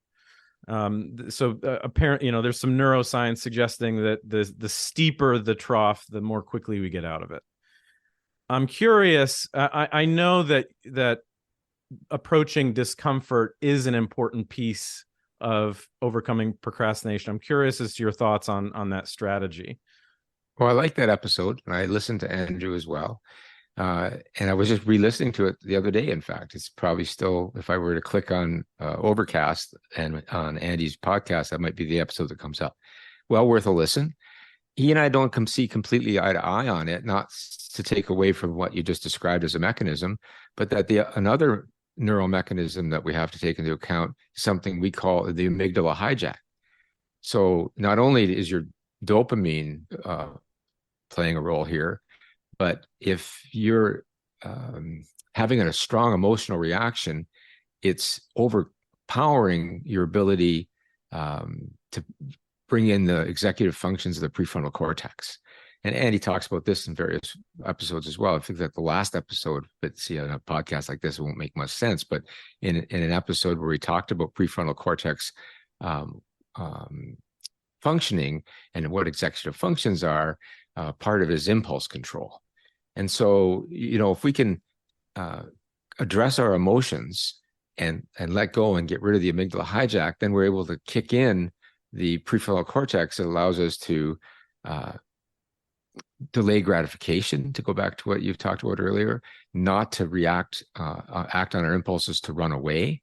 Apparently, there's some neuroscience suggesting that the steeper the trough, the more quickly we get out of it. I'm curious. I know that approaching discomfort is an important piece of overcoming procrastination. I'm curious as to your thoughts on that strategy. Well, I like that episode, and I listened to Andrew as well. And I was just re-listening to it the other day. In fact, it's probably still, if I were to click on Overcast and on Andy's podcast, that might be the episode that comes up. Well worth a listen. He and I don't see completely eye to eye on it, not to take away from what you just described as a mechanism, but that another neural mechanism that we have to take into account is something we call the amygdala hijack. So not only is your dopamine playing a role here, but if you're having a strong emotional reaction, it's overpowering your ability to bring in the executive functions of the prefrontal cortex. And Andy talks about this in various episodes as well. I think that the last episode, but see, on a podcast like this, it won't make much sense. But in an episode where he talked about prefrontal cortex functioning and what executive functions are, part of his impulse control. And so, if we can address our emotions and let go and get rid of the amygdala hijack, then we're able to kick in the prefrontal cortex that allows us to delay gratification, to go back to what you've talked about earlier, not to act on our impulses to run away,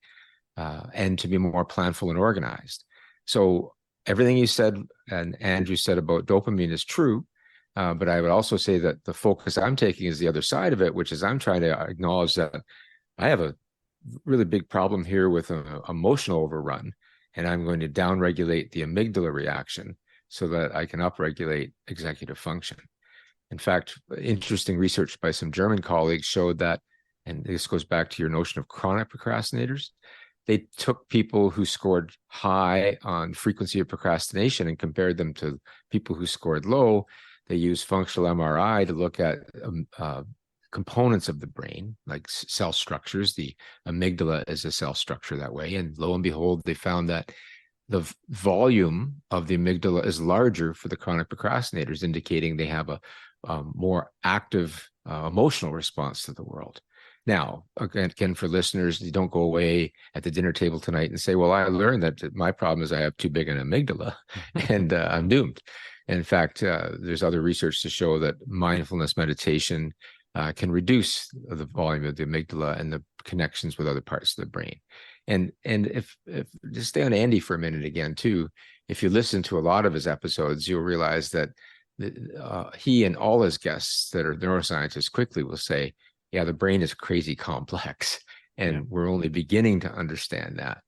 and to be more planful and organized. So everything you said and Andrew said about dopamine is true. But I would also say that the focus I'm taking is the other side of it, which is I'm trying to acknowledge that I have a really big problem here with an emotional overrun, and I'm going to downregulate the amygdala reaction so that I can upregulate executive function. In fact, interesting research by some German colleagues showed that, and this goes back to your notion of chronic procrastinators, they took people who scored high on frequency of procrastination and compared them to people who scored low. They use functional MRI to look at components of the brain, like cell structures. The amygdala is a cell structure that way. And lo and behold, they found that the volume of the amygdala is larger for the chronic procrastinators, indicating they have a more active emotional response to the world. Now, again, for listeners, you don't go away at the dinner table tonight and say, well, I learned that my problem is I have too big an amygdala and I'm doomed. In fact, there's other research to show that mindfulness meditation can reduce the volume of the amygdala and the connections with other parts of the brain. And if just stay on Andy for a minute again too, if you listen to a lot of his episodes, you'll realize that he and all his guests that are neuroscientists quickly will say, yeah, the brain is crazy complex, and we're only beginning to understand that.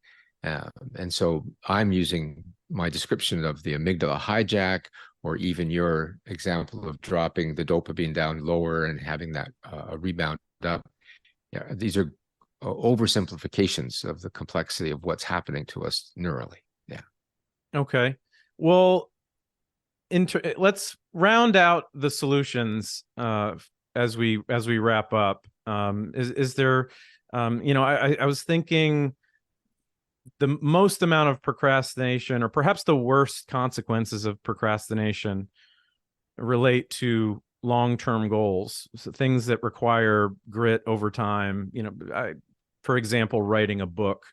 And so I'm using my description of the amygdala hijack, or even your example of dropping the dopamine down lower and having that rebound up. Yeah, these are oversimplifications of the complexity of what's happening to us neurally. Yeah. Okay. Well, let's round out the solutions as we wrap up. Is there, I was thinking the most amount of procrastination, or perhaps the worst consequences of procrastination, relate to long-term goals, so things that require grit over time. For example, writing a book.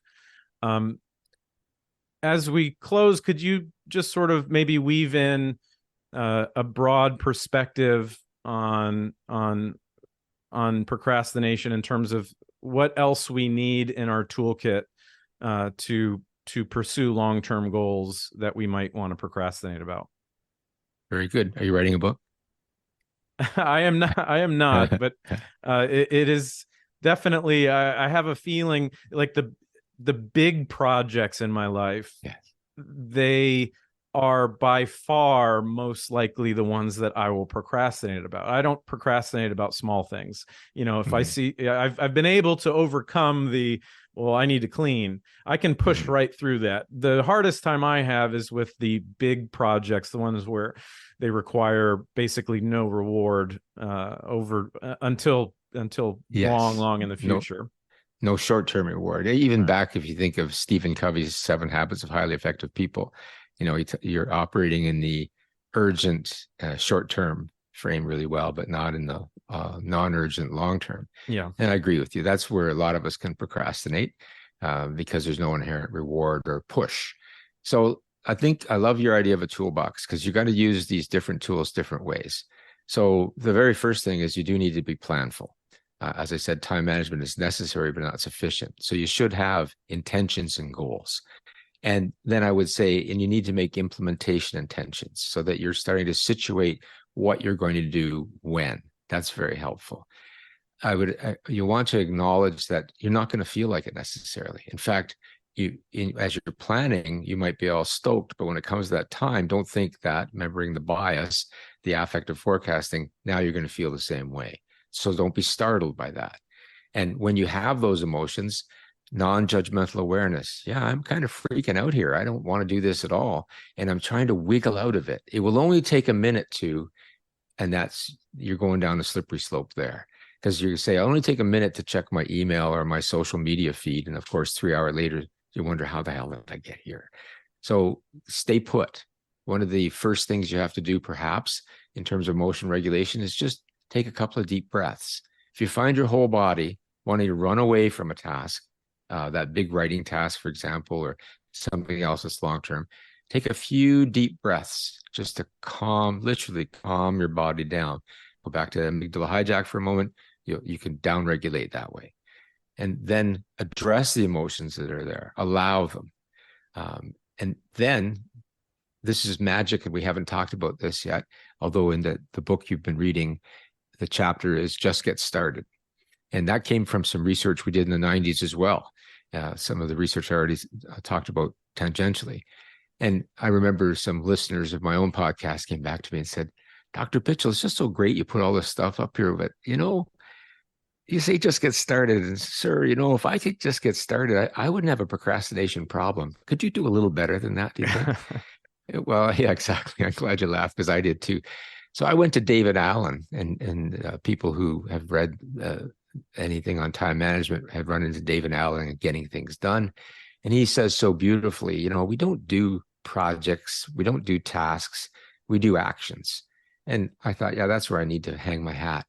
As we close, could you just sort of maybe weave in a broad perspective on procrastination in terms of what else we need in our toolkit to pursue long-term goals that we might want to procrastinate about? Very good. Are you writing a book? I am not, but it is definitely, I have a feeling like the big projects in my life, yes, they are by far most likely the ones that I will procrastinate about. I don't procrastinate about small things. If I see, I've been able to overcome well, I need to clean. I can push right through that. The hardest time I have is with the big projects, the ones where they require basically no reward until yes, long in the future. No short-term reward. Even back, if you think of Stephen Covey's 7 Habits of Highly Effective People, you're operating in the urgent short-term frame really well, but not in the non-urgent long-term. Yeah. And I agree with you. That's where a lot of us can procrastinate because there's no inherent reward or push. So I think I love your idea of a toolbox, because you got to use these different tools different ways. So the very first thing is you do need to be planful. As I said, time management is necessary, but not sufficient. So you should have intentions and goals. And then I would say, and you need to make implementation intentions so that you're starting to situate what you're going to do when. That's very helpful. You want to acknowledge that you're not going to feel like it necessarily. In fact, as you're planning, you might be all stoked, but when it comes to that time, don't think that, remembering the bias, the affective forecasting, now you're going to feel the same way. So don't be startled by that. And when you have those emotions, non-judgmental awareness. Yeah, I'm kind of freaking out here. I don't want to do this at all. And I'm trying to wiggle out of it. It will only take a minute to, and you're going down the slippery slope there. Because you say, I'll only take a minute to check my email or my social media feed. And of course, 3 hours later, you wonder, how the hell did I get here? So stay put. One of the first things you have to do, perhaps, in terms of motion regulation is just take a couple of deep breaths. If you find your whole body wanting to run away from a task, that big writing task, for example, or something else that's long-term, take a few deep breaths just to literally calm your body down. Go back to amygdala hijack for a moment. You can downregulate that way. And then address the emotions that are there, allow them. And then this is magic, and we haven't talked about this yet, although in the book you've been reading, the chapter is Just Get Started. And that came from some research we did in the 90s as well. Some of the research I already talked about tangentially. And I remember some listeners of my own podcast came back to me and said, Dr. Pychyl, it's just so great you put all this stuff up here, but you say just get started. And sir, if I could just get started, I wouldn't have a procrastination problem. Could you do a little better than that, do you think? Well, yeah, exactly. I'm glad you laughed, because I did too. So I went to David Allen, and people who have read anything on time management have run into David Allen and getting things done. And he says so beautifully, we don't do projects, we don't do tasks, we do actions. And I thought, yeah, that's where I need to hang my hat.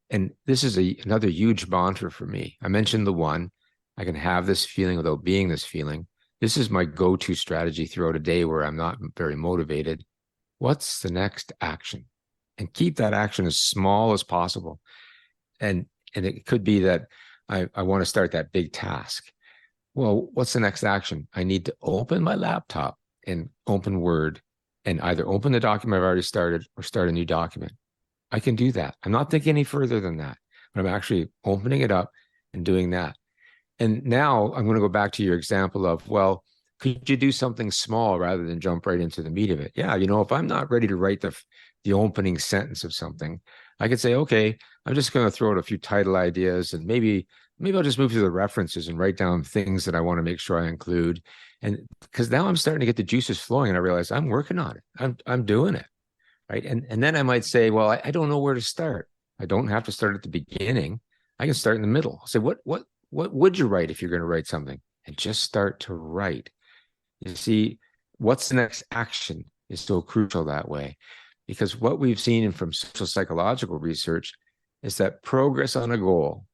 And this is another huge mantra for me. I mentioned the one, I can have this feeling without being this feeling. This is my go-to strategy throughout a day where I'm not very motivated. What's the next action? And keep that action as small as possible. And it could be that I want to start that big task. Well, what's the next action? I need to open my laptop and open Word and either open the document I've already started or start a new document. I can do that. I'm not thinking any further than that, but I'm actually opening it up and doing that. And now I'm going to go back to your example of, well, could you do something small rather than jump right into the meat of it? Yeah, if I'm not ready to write the opening sentence of something, I could say, okay, I'm just going to throw out a few title ideas, and maybe I'll just move through the references and write down things that I want to make sure I include. And because now I'm starting to get the juices flowing, and I realize I'm working on it. I'm doing it, right? And then I might say, well, I don't know where to start. I don't have to start at the beginning. I can start in the middle. I'll say, what would you write if you're going to write something? And just start to write. You see, what's the next action is so crucial that way, because what we've seen from social psychological research is that progress on a goal,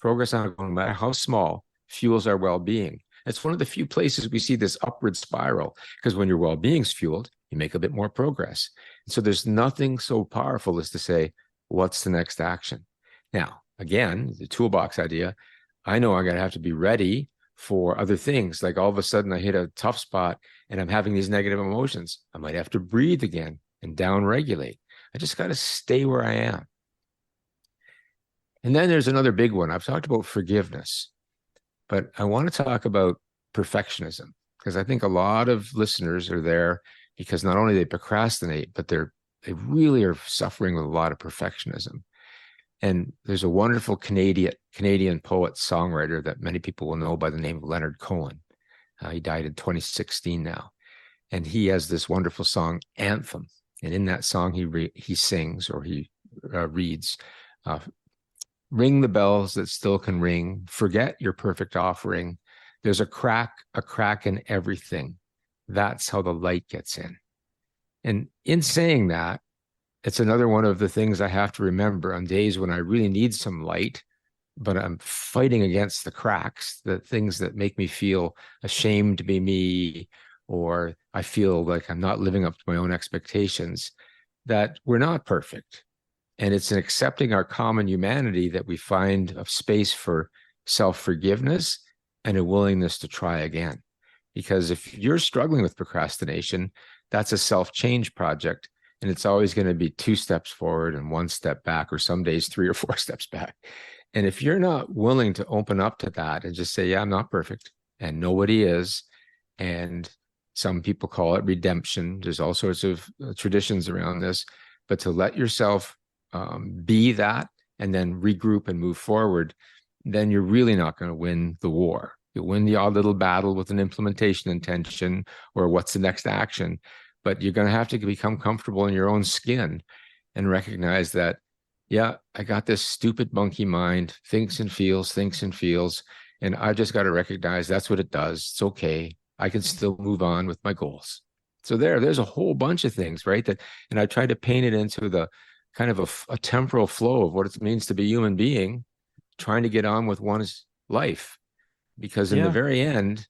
no matter how small, fuels our well-being. It's one of the few places we see this upward spiral, because when your well-being's fueled, you make a bit more progress. And so there's nothing so powerful as to say, what's the next action? Now, again, the toolbox idea, I know I'm going to have to be ready for other things. Like all of a sudden I hit a tough spot and I'm having these negative emotions. I might have to breathe again and down regulate. I just got to stay where I am. And then there's another big one. I've talked about forgiveness, but I want to talk about perfectionism, because I think a lot of listeners are there because not only they procrastinate, but they really are suffering with a lot of perfectionism. And there's a wonderful Canadian poet songwriter that many people will know by the name of Leonard Cohen. He died in 2016 now. And he has this wonderful song, Anthem. And in that song, he sings, or he reads, ring the bells that still can ring. Forget your perfect offering. There's a crack in everything. That's how the light gets in. And in saying that, it's another one of the things I have to remember on days when I really need some light, but I'm fighting against the cracks, the things that make me feel ashamed to be me, or I feel like I'm not living up to my own expectations, that we're not perfect. And it's in accepting our common humanity that we find a space for self-forgiveness and a willingness to try again. Because if you're struggling with procrastination, that's a self-change project. And it's always going to be 2 steps forward and 1 step back, or some days 3 or 4 steps back. And if you're not willing to open up to that and just say, yeah, I'm not perfect, and nobody is, and some people call it redemption. There's all sorts of traditions around this, but to let yourself be that and then regroup and move forward, then you're really not going to win the war. You'll win the odd little battle with an implementation intention or what's the next action. But you're going to have to become comfortable in your own skin and recognize that, yeah, I got this stupid monkey mind, thinks and feels. And I just got to recognize that's what it does. It's okay. I can still move on with my goals. So there's a whole bunch of things, right? And I try to paint it into the kind of a temporal flow of what it means to be a human being, trying to get on with one's life. Because in the very end,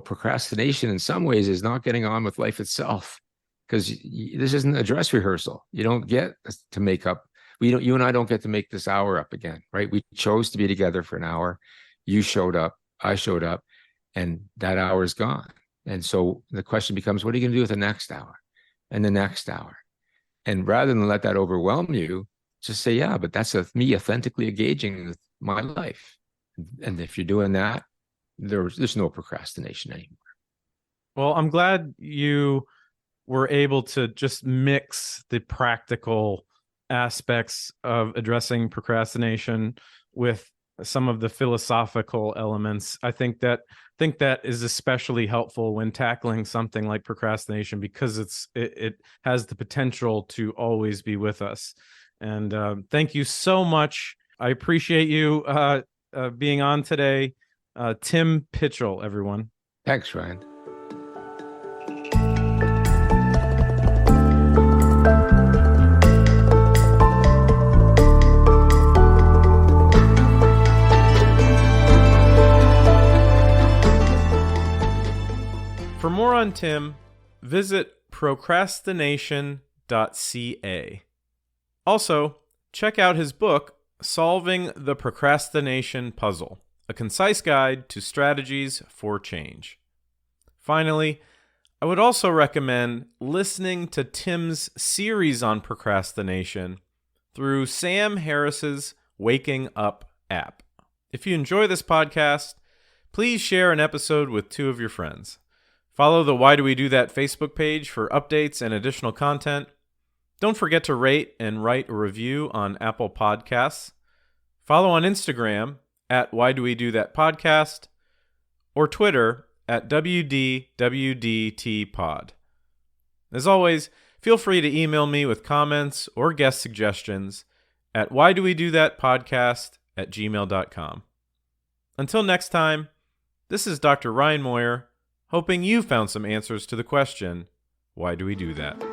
procrastination in some ways is not getting on with life itself, because this isn't a dress rehearsal. You don't get to make up. You and I don't get to make this hour up again, right? We chose to be together for an hour. You showed up, I showed up, and that hour is gone. And so the question becomes, what are you going to do with the next hour and the next hour? And rather than let that overwhelm you, just say, yeah, but that's me authentically engaging with my life. And if you're doing that, there's no procrastination anymore. Well, I'm glad you were able to just mix the practical aspects of addressing procrastination with some of the philosophical elements. I think that is especially helpful when tackling something like procrastination, because it has the potential to always be with us. And thank you so much. I appreciate you being on today. Tim Pychyl, everyone. Thanks, Ryan. For more on Tim, visit procrastination.ca. Also, check out his book, Solving the Procrastination Puzzle, a concise guide to strategies for change. Finally, I would also recommend listening to Tim's series on procrastination through Sam Harris's Waking Up app. If you enjoy this podcast, please share an episode with 2 of your friends. Follow the Why Do We Do That Facebook page for updates and additional content. Don't forget to rate and write a review on Apple Podcasts. Follow on Instagram at Why Do We Do That Podcast or Twitter at WDWDTpod. As always, feel free to email me with comments or guest suggestions at whydowethatpodcast@gmail.com. Until next time, this is Dr. Ryan Moyer, hoping you found some answers to the question, why do we do that?